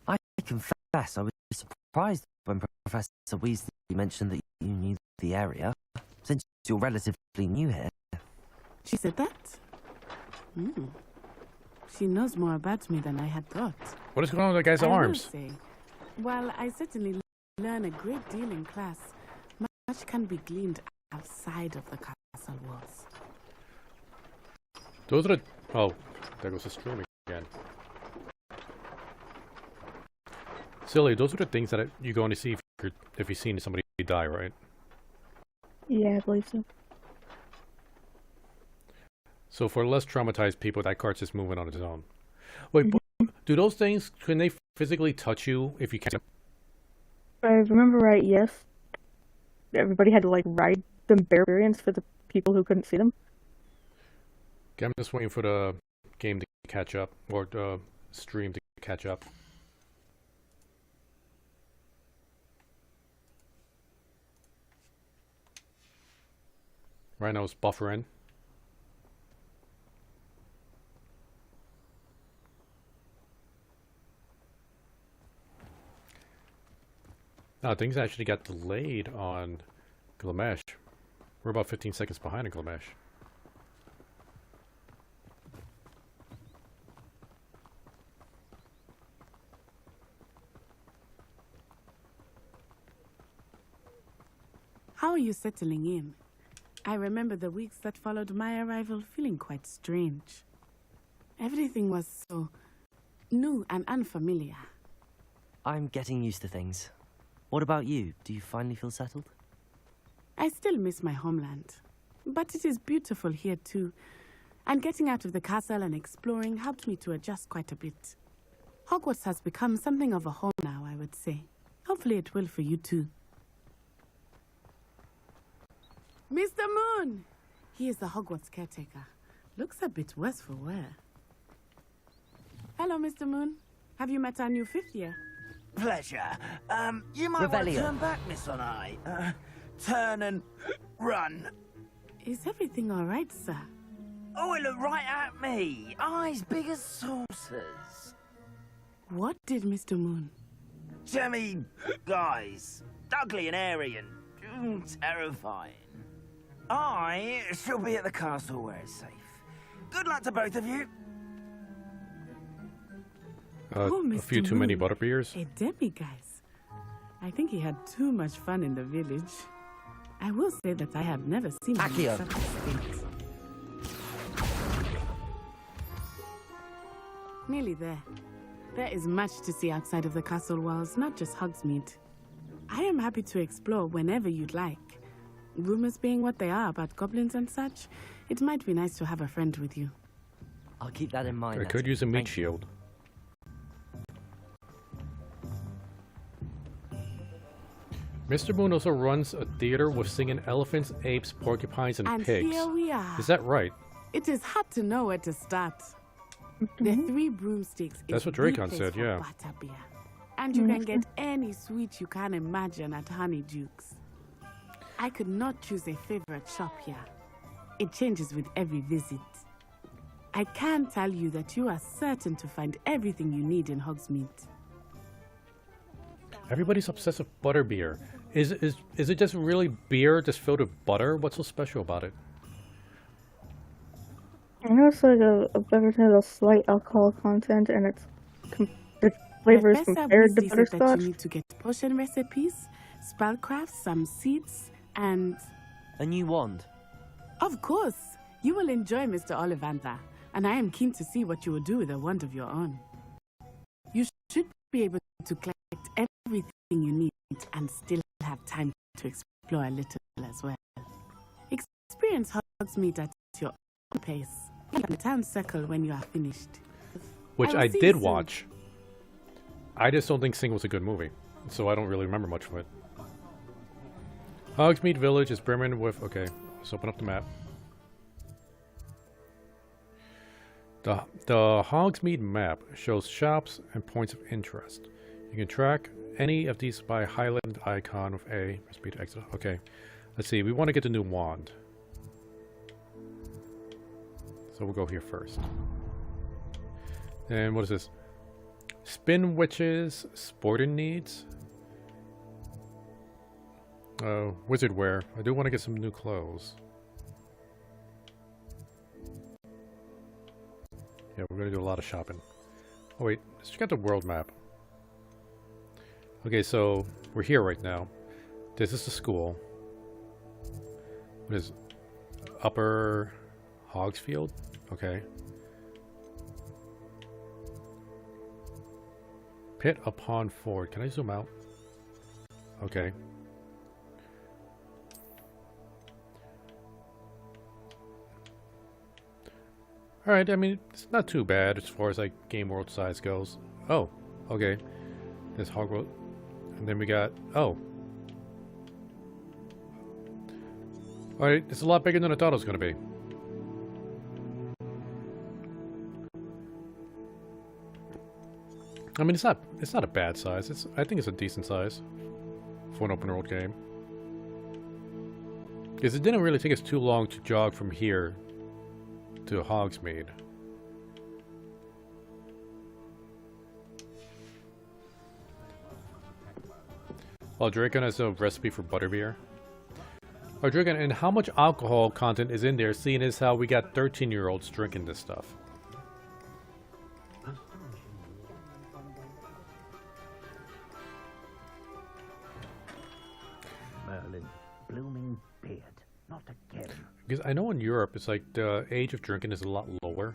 I confess, I was surprised when Professor Weasley mentioned that you knew the area, since you're relatively new here. She said that? She knows more about me than I had thought. What is going on with that guy's arms? I will say, while I certainly learn a great deal in class, much can be gleaned outside of the castle walls. Those are the... Oh, there goes the stream again. Cyllya, those are the things that you're going to see if you've seen somebody die, right? Yeah, I believe so. So for less traumatized people, that cart's just moving on its own. Wait, do those things, can they physically touch you if you can't? If I remember right, yes. Everybody had to like ride them bare experience for the people who couldn't see them. Okay, I'm just waiting for the game to catch up, or the stream to catch up. Right now it's buffering. No, things actually got delayed on Glamesh. We're about 15 seconds behind in Glamesh. How are you settling in? I remember the weeks that followed my arrival feeling quite strange. Everything was so new and unfamiliar. I'm getting used to things. What about you? Do you finally feel settled? I still miss my homeland, but it is beautiful here too. And getting out of the castle and exploring helped me to adjust quite a bit. Hogwarts has become something of a home now, I would say. Hopefully it will for you too. Mr. Moon! He is the Hogwarts caretaker. Looks a bit worse for wear. Hello, Mr. Moon. Have you met our new 5th year? Pleasure. You might want to turn back, Miss Onai. Turn and run. Is everything all right, sir? Oh, it looked right at me. Eyes big as saucers. What did Mr. Moon? Jemmy guys. Ugly and airy and terrifying. I shall be at the castle where it's safe. Good luck to both of you. A few too many butterbeers. A demi-guys. I think he had too much fun in the village. I will say that I have never seen him in such a state. Nearly there. There is much to see outside of the castle walls, not just Hogsmeade. I am happy to explore whenever you'd like. Rumors being what they are about goblins and such, it might be nice to have a friend with you. I'll keep that in mind. I could use a meat shield. Mr. Moon also runs a theater with singing elephants, apes, porcupines, and pigs. Here we are. Is that right? It is hard to know where to start. The 3 broomsticks That's is what the Dracon place said, for yeah. butterbeer. And you can get any sweet you can imagine at Honeydukes. I could not choose a favorite shop here. It changes with every visit. I can tell you that you are certain to find everything you need in Hogsmeade. Everybody's obsessed with butterbeer. Is it just really beer just filled with butter? What's so special about it? I know it's like a beverage that has a slight alcohol content, and the flavor is compared to Weasley said that butterscotch. you need to get potion recipes, spellcrafts, some seeds, and... a new wand. Of course! You will enjoy Mr. Ollivander, and I am keen to see what you will do with a wand of your own. You should be able to collect everything you need and still have time to explore a little as well. Experience Hogsmeade at your own pace. Keep the town circle when you are finished. Which I did watch. I just don't think Sing was a good movie, so I don't really remember much from it. Hogsmeade Village is brimming with... Okay, let's open up the map. The Hogsmeade map shows shops and points of interest. You can track any of these by highlighting the icon with A. Speed exit. Okay, let's see. We want to get the new wand. So we'll go here first. And what is this? Spin Witches, Sporting Needs. Wizard wear. I do want to get some new clothes. Yeah, we're going to do a lot of shopping. Oh wait, let's check out the world map. Okay, so we're here right now. This is the school. What is it? Upper Hogsfield? Okay. Pit upon Ford. Can I zoom out? Okay. Alright, I mean, it's not too bad as far as like game world size goes. Oh, okay. There's Hogwarts. And then we got... Oh. Alright, it's a lot bigger than I thought it was going to be. I mean, it's not a bad size. I think it's a decent size for an open world game. Because it didn't really take us too long to jog from here to Hogsmeade. Oh, Dracon has a recipe for butterbeer. Oh, Dracon, and how much alcohol content is in there, seeing as how we got 13-year-olds drinking this stuff? Merlin, blooming beard, not again. Because I know in Europe, it's like the age of drinking is a lot lower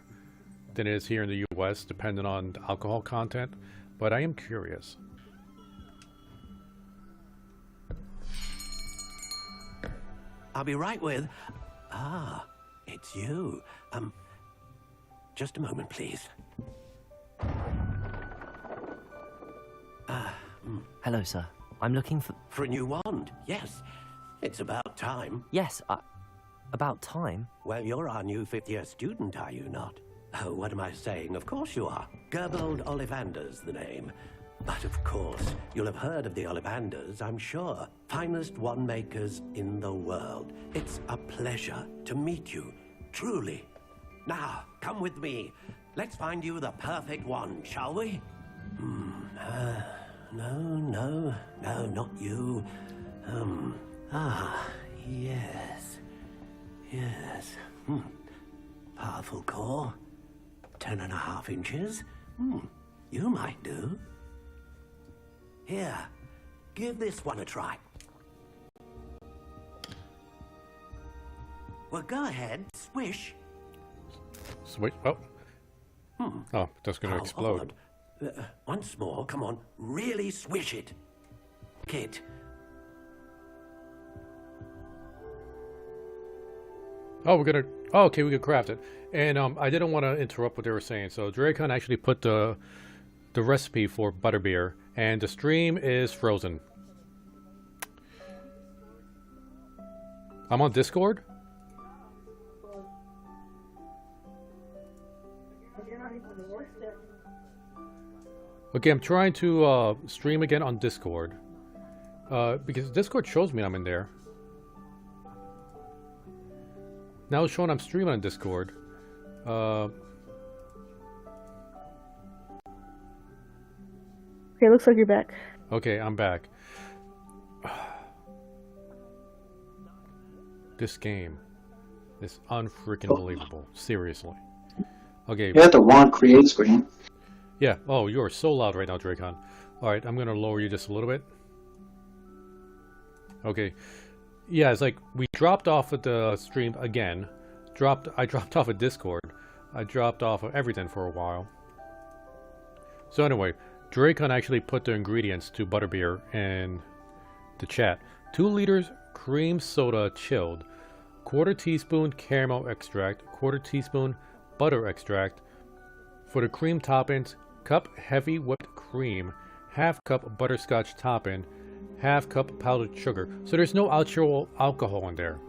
than it is here in the U.S., depending on the alcohol content. But I am curious. I'll be right with... Ah, it's you. Just a moment, please. Hello, sir. I'm looking for... For a new wand, yes. It's about time. Yes, about time? Well, you're our new fifth-year student, are you not? Oh, what am I saying? Of course you are. Gerbold Ollivander's the name. But of course, you'll have heard of the Ollivanders, I'm sure. Finest wand makers in the world. It's a pleasure to meet you, truly. Now, come with me. Let's find you the perfect wand, shall we? No, not you. Yes. Powerful core. 10.5 inches. You might do. Here, give this one a try. Well, go ahead, swish. Swish? Oh. Oh, that's going to explode. Once more, come on, really swish it. Kid. Oh, we're gonna... Oh, okay, we could craft it. And I didn't want to interrupt what they were saying. So Dracon actually put the recipe for butterbeer, and the stream is frozen. I'm on Discord? Okay, I'm trying to stream again on Discord. Because Discord shows me I'm in there. Now it's showing I'm streaming on Discord. Okay, looks like you're back. Okay, I'm back. This game is unfreaking believable. Seriously. Okay. You have the wand create screen. Yeah. Oh, you are so loud right now, Dracon. Alright, I'm gonna lower you just a little bit. Okay. Yeah, it's like we dropped off of the stream again. I dropped off of Discord. I dropped off of everything for a while. So anyway, Dracon actually put the ingredients to butterbeer in the chat. 2 liters cream soda chilled, 1/4 teaspoon caramel extract, 1/4 teaspoon butter extract. For the cream toppings, cup heavy whipped cream, 1/2 cup butterscotch topping, 1/2 cup powdered sugar. So there's no actual alcohol in there.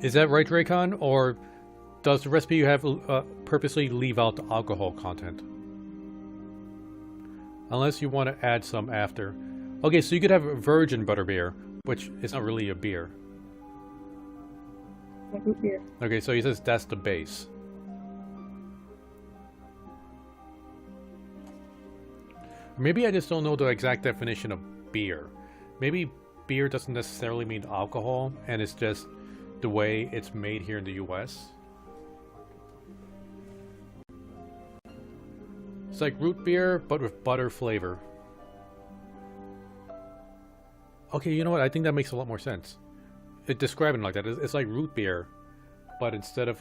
Is that right, Dracon? Or does the recipe you have purposely leave out the alcohol content? Unless you want to add some after. Okay, so you could have virgin butterbeer, which is not really a beer. Root beer. Okay, so he says that's the base. Maybe I just don't know the exact definition of beer. Maybe beer doesn't necessarily mean alcohol, and it's just the way it's made here in the US. It's like root beer, but with butter flavor. Okay, you know what? I think that makes a lot more sense. Describing it like that, it's like root beer, but instead of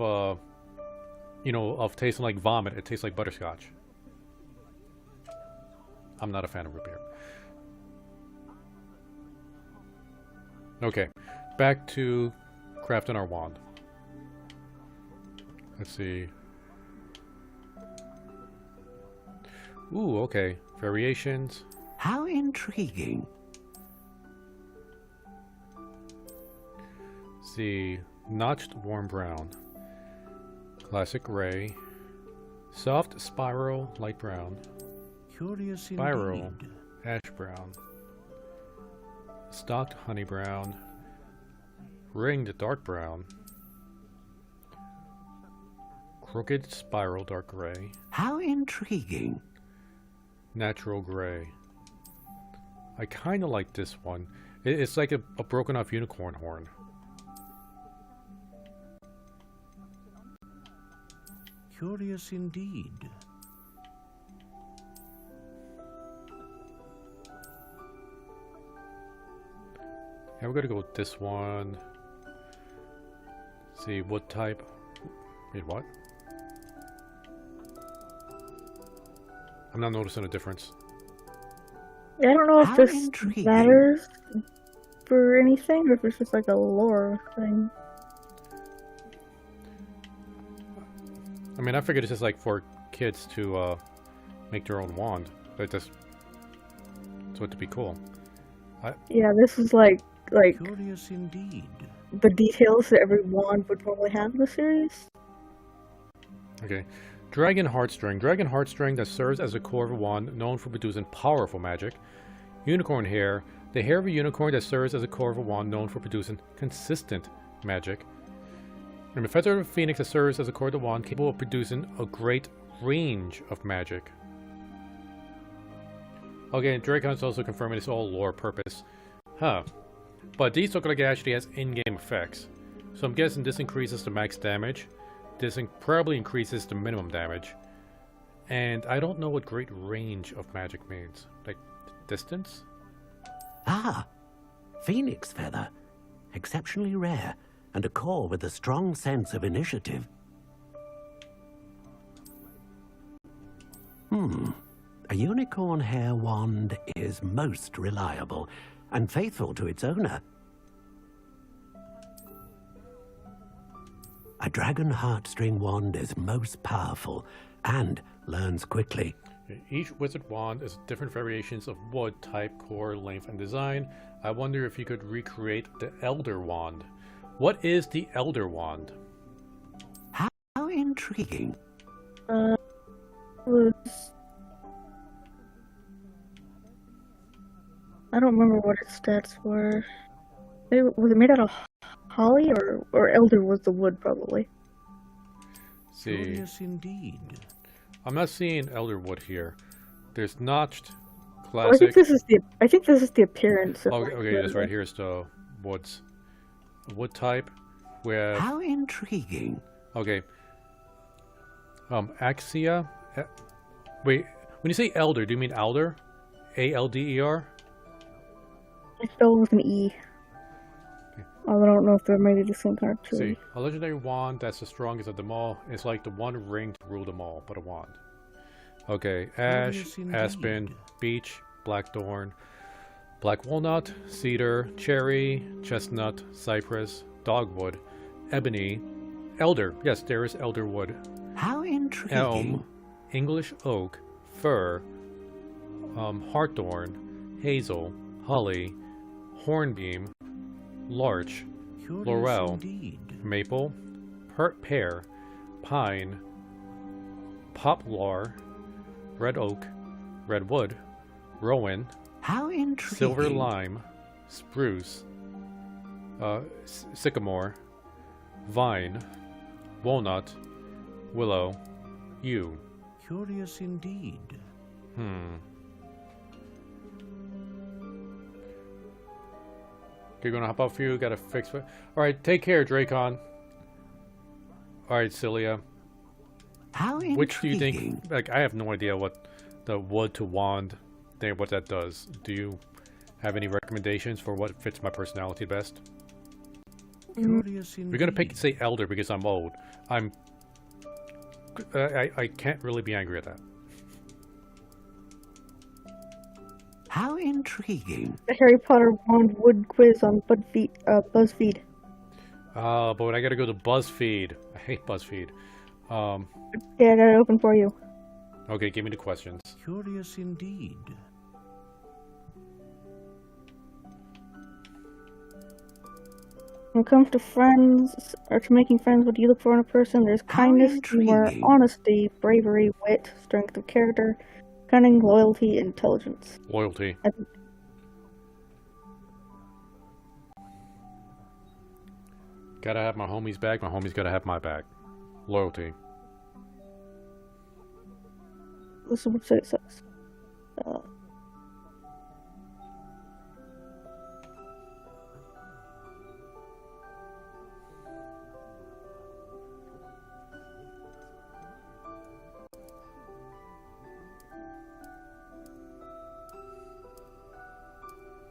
you know, of tasting like vomit, it tastes like butterscotch. I'm not a fan of root beer. Okay, back to crafting our wand. Let's see. Ooh, okay. Variations. How intriguing. Let's see. Notched warm brown. Classic gray. Soft spiral light brown. Curious Spiral indeed. ash brown. Stocked honey brown. Ringed dark brown. Crooked spiral dark gray. How intriguing. Natural gray. I kind of like this one. It's like a broken off unicorn horn. Curious indeed. Yeah, we're gonna go with this one. See, what type? Wait, what? I'm not noticing a difference. Yeah, I don't know if How this intriguing. matters for anything, or if it's just like a lore thing. I mean, I figured it's just like for kids to make their own wand. But just so it to be cool. Yeah, this is like Curious indeed. the details that every wand would normally have in the series. Okay. Dragon Heartstring. Dragon Heartstring that serves as a core of a wand known for producing powerful magic. Unicorn Hair. The hair of a unicorn that serves as a core of a wand known for producing consistent magic. And the feather of a phoenix that serves as a core of the wand capable of producing a great range of magic. Okay, and Dracon's also confirming it's all lore purpose. Huh. But these look like it actually has in-game effects. So I'm guessing this increases the max damage. This probably increases the minimum damage. And I don't know what great range of magic means. Like, distance? Ah, phoenix feather. Exceptionally rare, and a core with a strong sense of initiative. A unicorn hair wand is most reliable, and faithful to its owner. A dragon heartstring wand is most powerful, and learns quickly. Each wizard wand is different variations of wood, type, core, length, and design. I wonder if you could recreate the Elder Wand. What is the Elder Wand? How intriguing. I don't remember what its stats were. Was it made out of holly or elder was the wood probably? See, Curious indeed. I'm not seeing elder wood here. There's notched Oh, classic. I think this is the appearance. Of Okay, that's right. Here's the woods. Wood type. We have. How intriguing. Okay. Axia. Wait, when you say elder, do you mean alder? A-L-D-E-R? It's spelled with an E. Although I don't know if they're maybe the same kind of tree. See, a legendary wand that's the strongest of them all. It's like the one ring to rule them all, but a wand. Okay, ash, Curious indeed. aspen, beech, blackthorn, black walnut, cedar, cherry, chestnut, cypress, dogwood, ebony, elder. Yes, there is elder wood. How intriguing. Elm, English oak, fir, heartthorn, hazel, holly, hornbeam, larch, Curious laurel, indeed. maple, pear, pine, poplar, red oak, redwood, rowan, How intriguing. silver lime, spruce, sycamore, vine, walnut, willow, yew. Curious indeed. Okay, gonna hop off you. Gotta fix it. All right, take care, Dracon. All right, Cyllya. How intriguing. Which do you think? Like, I have no idea what the wood to wand thing, what that does. Do you have any recommendations for what fits my personality best? Curious indeed. We're gonna pick say elder because I'm old. I can't really be angry at that. How intriguing. The Harry Potter wand wood quiz on BuzzFeed. But I gotta go to BuzzFeed. I hate BuzzFeed. Yeah, I got it open for you. Okay, give me the questions. Curious indeed. When it comes to friends, or to making friends, what do you look for in a person? There's kindness, humor, intriguing. honesty, bravery, wit, strength of character, cunning, loyalty, intelligence. Loyalty. Gotta have my homies back. My homies gotta have my back. Loyalty. This is what it says. Uh,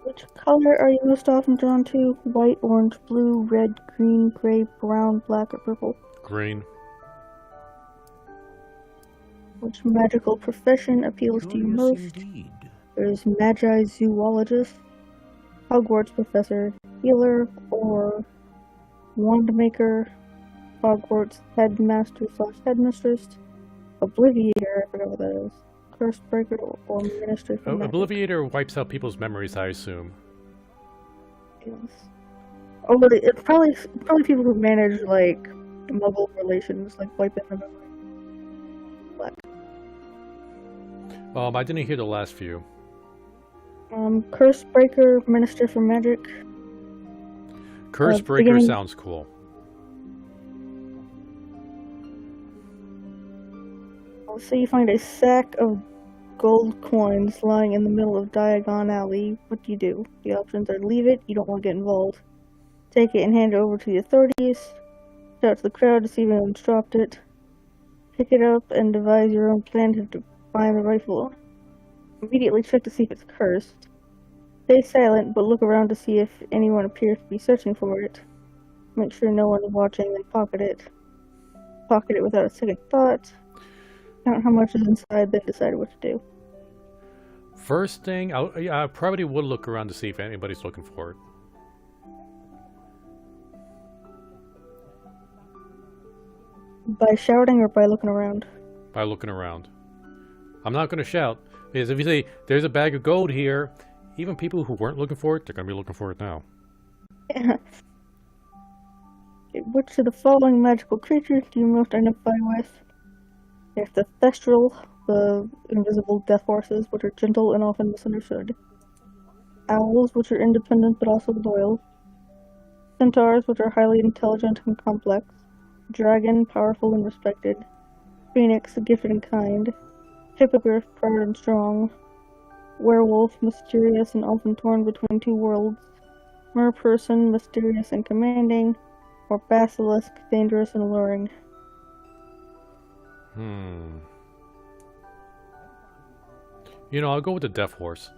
Which color are you most often drawn to? White, orange, blue, red, green, gray, brown, black, or purple? Green. Which magical profession appeals to you most? There's Magi Zoologist, Hogwarts Professor, Healer, or Wand Maker, Hogwarts Headmaster / Headmistress, Obliviator, I forgot what that is, Curse Breaker, or Minister for Magic. Obliviator wipes out people's memories, I assume. Yes. Oh, but it's probably people who manage, like, muggle relations, like wiping the memory. Black. I didn't hear the last few. Curse Breaker, Minister for Magic. Curse Breaker sounds cool. Say you find a sack of gold coins lying in the middle of Diagon Alley. What do you do? The options are leave it, you don't want to get involved. Take it and hand it over to the authorities. Shout to the crowd to see if anyone's dropped it. Pick it up and devise your own plan to find the rightful owner. Immediately check to see if it's cursed. Stay silent, but look around to see if anyone appears to be searching for it. Make sure no one's watching, then pocket it. Pocket it without a second thought. Count how much is inside, then decide what to do. First thing, I probably would look around to see if anybody's looking for it. By shouting or by looking around? By looking around. I'm not going to shout, because if you say, there's a bag of gold here, even people who weren't looking for it, they're going to be looking for it now. Okay, which of the following magical creatures do you most identify with? There's the Thestral, the invisible death horses, which are gentle and often misunderstood. Owls, which are independent but also loyal. Centaurs, which are highly intelligent and complex. Dragon, powerful and respected. Phoenix, gifted and kind. Hippogriff, proud and strong. Werewolf, mysterious and often torn between two worlds. Merperson, mysterious and commanding. Or Basilisk, dangerous and alluring. You know, I'll go with the death horse.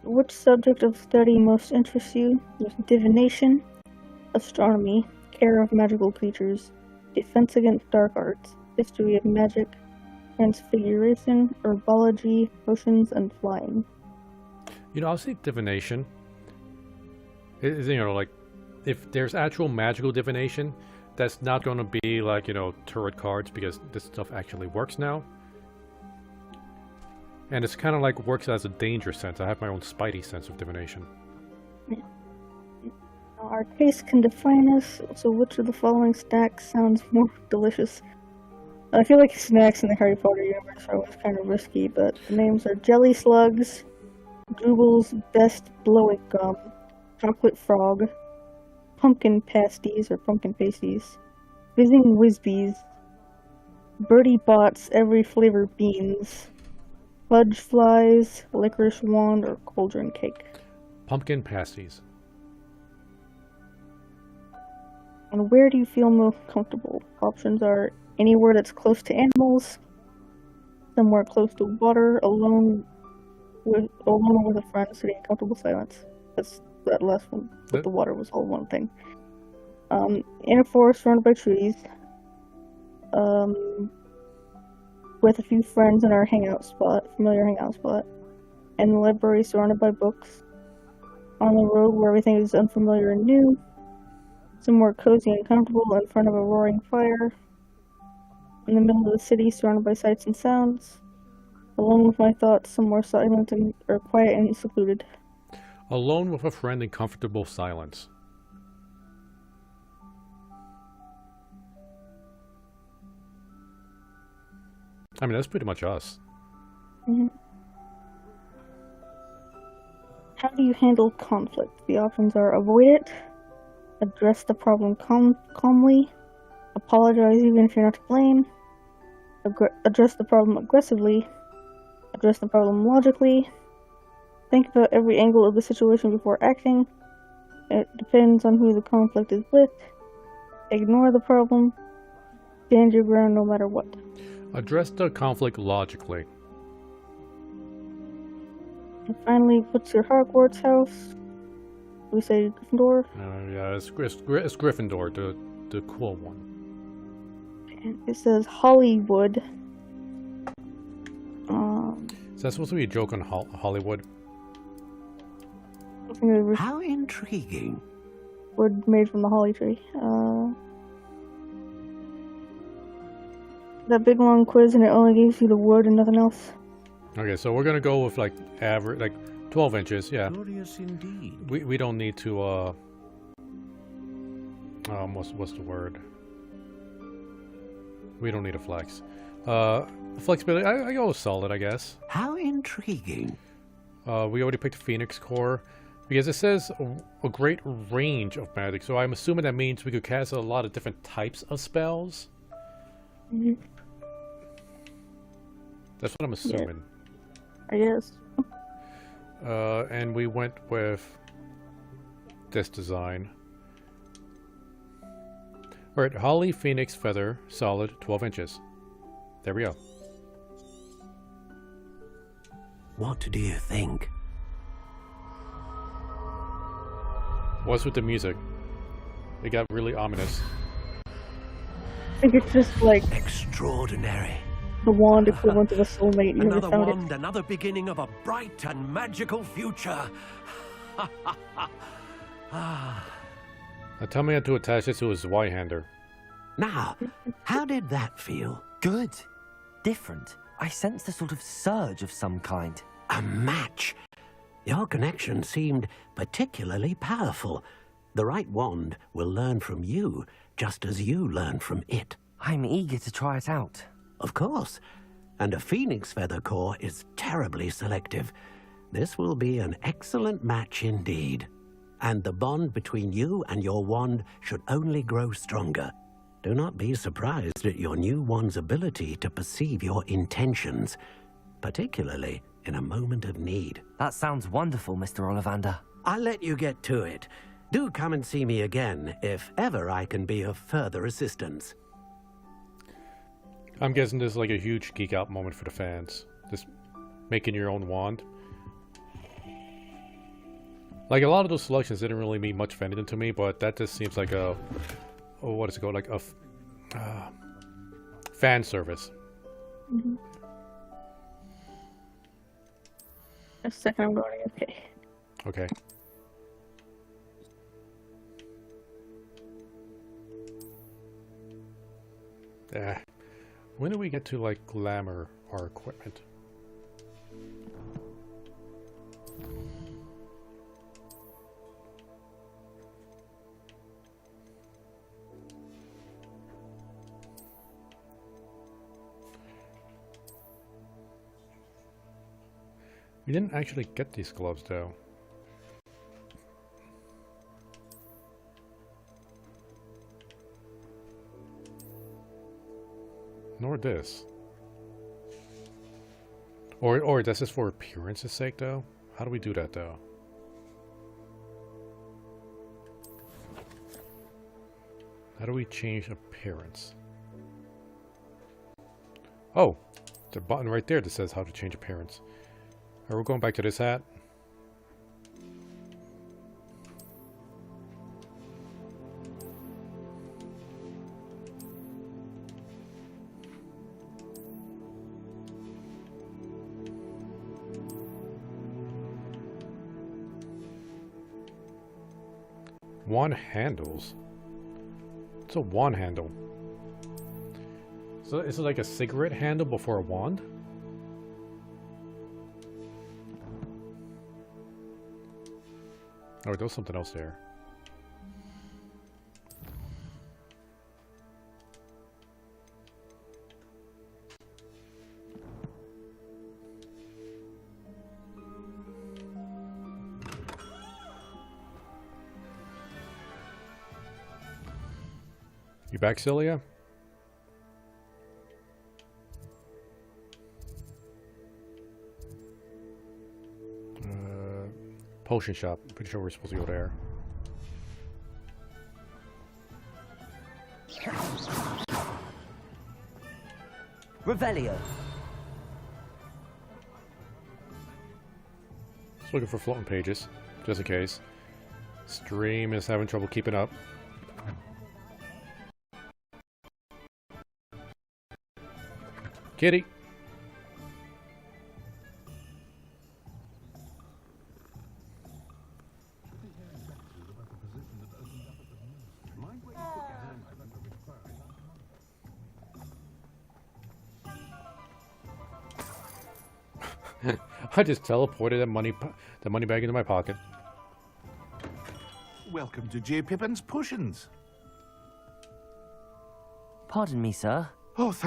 Which subject of study most interests you? There's divination, astronomy, care of magical creatures, defense against dark arts, history of magic, transfiguration, herbology, potions, and flying. You know, I'll say divination. You know, like, if there's actual magical divination, that's not going to be like, you know, tarot cards, because this stuff actually works now. And it's kind of like works as a danger sense. I have my own spidey sense of divination. Yeah. Our taste can define us, so which of the following snacks sounds more delicious? I feel like snacks in the Harry Potter universe are always kind of risky, but the names are Jelly Slugs, Google's Best Blowing Gum, Chocolate Frog, Pumpkin Pasties or Pumpkin Pasties, Fizzing Whizbees, Birdie Bots Every Flavor Beans, Fudge Flies, Licorice Wand, or Cauldron Cake. Pumpkin Pasties. And where do you feel most comfortable? Options are anywhere that's close to animals, somewhere close to water, alone with a friend, sitting in comfortable silence. That's that last one. But the water was all one thing. In a forest surrounded by trees. With a few friends in our familiar hangout spot. In the library surrounded by books. On the road where everything is unfamiliar and new. Somewhere cozy and comfortable in front of a roaring fire. In the middle of the city surrounded by sights and sounds. Alone with my thoughts, somewhere silent or quiet and secluded. Alone with a friend in comfortable silence. I mean, that's pretty much us. Mm-hmm. How do you handle conflict? The options are avoid it, address the problem calmly, Apologize even if you're not to blame. Address the problem aggressively. Address the problem logically. Think about every angle of the situation before acting. It depends on who the conflict is with. Ignore the problem. Stand your ground no matter what. Address the conflict logically. And finally, what's your Hogwarts house? We say Gryffindor. Yeah, it's Gryffindor, the cool one. And it says Hollywood. Is that supposed to be a joke on Hollywood? How intriguing. Wood made from the holly tree. That big long quiz, and it only gives you the wood and nothing else. Okay, so we're gonna go with like average, like 12 inches. Yeah. Curious indeed. We don't need to. What's the word? We don't need a flex. Flexibility. I go solid, I guess. How intriguing. We already picked Phoenix Core because it says a great range of magic. So I'm assuming that means we could cast a lot of different types of spells. Mm-hmm. That's what I'm assuming. Yeah. I guess. And we went with this design. Alright, Holly Phoenix Feather, solid, 12 inches. There we go. What do you think? What's with the music? It got really ominous. I think it's just like extraordinary. The wand equivalent of a soulmate. You Another found wand, another beginning of a bright and magical future. Now tell me how to attach this to his Y-hander. Now, how did that feel? Good. Different. I sensed a sort of surge of some kind. A match. Your connection seemed particularly powerful. The right wand will learn from you, just as you learn from it. I'm eager to try it out. Of course. And a Phoenix Feather core is terribly selective. This will be an excellent match indeed. And the bond between you and your wand should only grow stronger. Do not be surprised at your new wand's ability to perceive your intentions, particularly in a moment of need. That sounds wonderful, Mr. Ollivander. I'll let you get to it. Do come and see me again if ever I can be of further assistance. I'm guessing this is like a huge geek out moment for the fans. Just making your own wand. Like a lot of those selections didn't really mean much of anything to me, but that just seems like a, what is it called? Like a fan service. Mm-hmm. A second, I'm going okay. Okay. When do we get to like glamour our equipment? We didn't actually get these gloves though. Nor this. Or this is for appearance's sake though? How do we do that though? How do we change appearance? Oh, there's a button right there that says how to change appearance. Alright, we're going back to this hat. Wand handles. It's a wand handle. So is it like a cigarette handle before a wand? Oh, there was something else there. You back, Cyllya? Potion shop. Pretty sure we're supposed to go there. Revelio. Just looking for floating pages, just in case. Stream is having trouble keeping up. Kitty! I just teleported that money bag into my pocket. Welcome to J. Pippin's Potions. Pardon me, sir. Oh, thank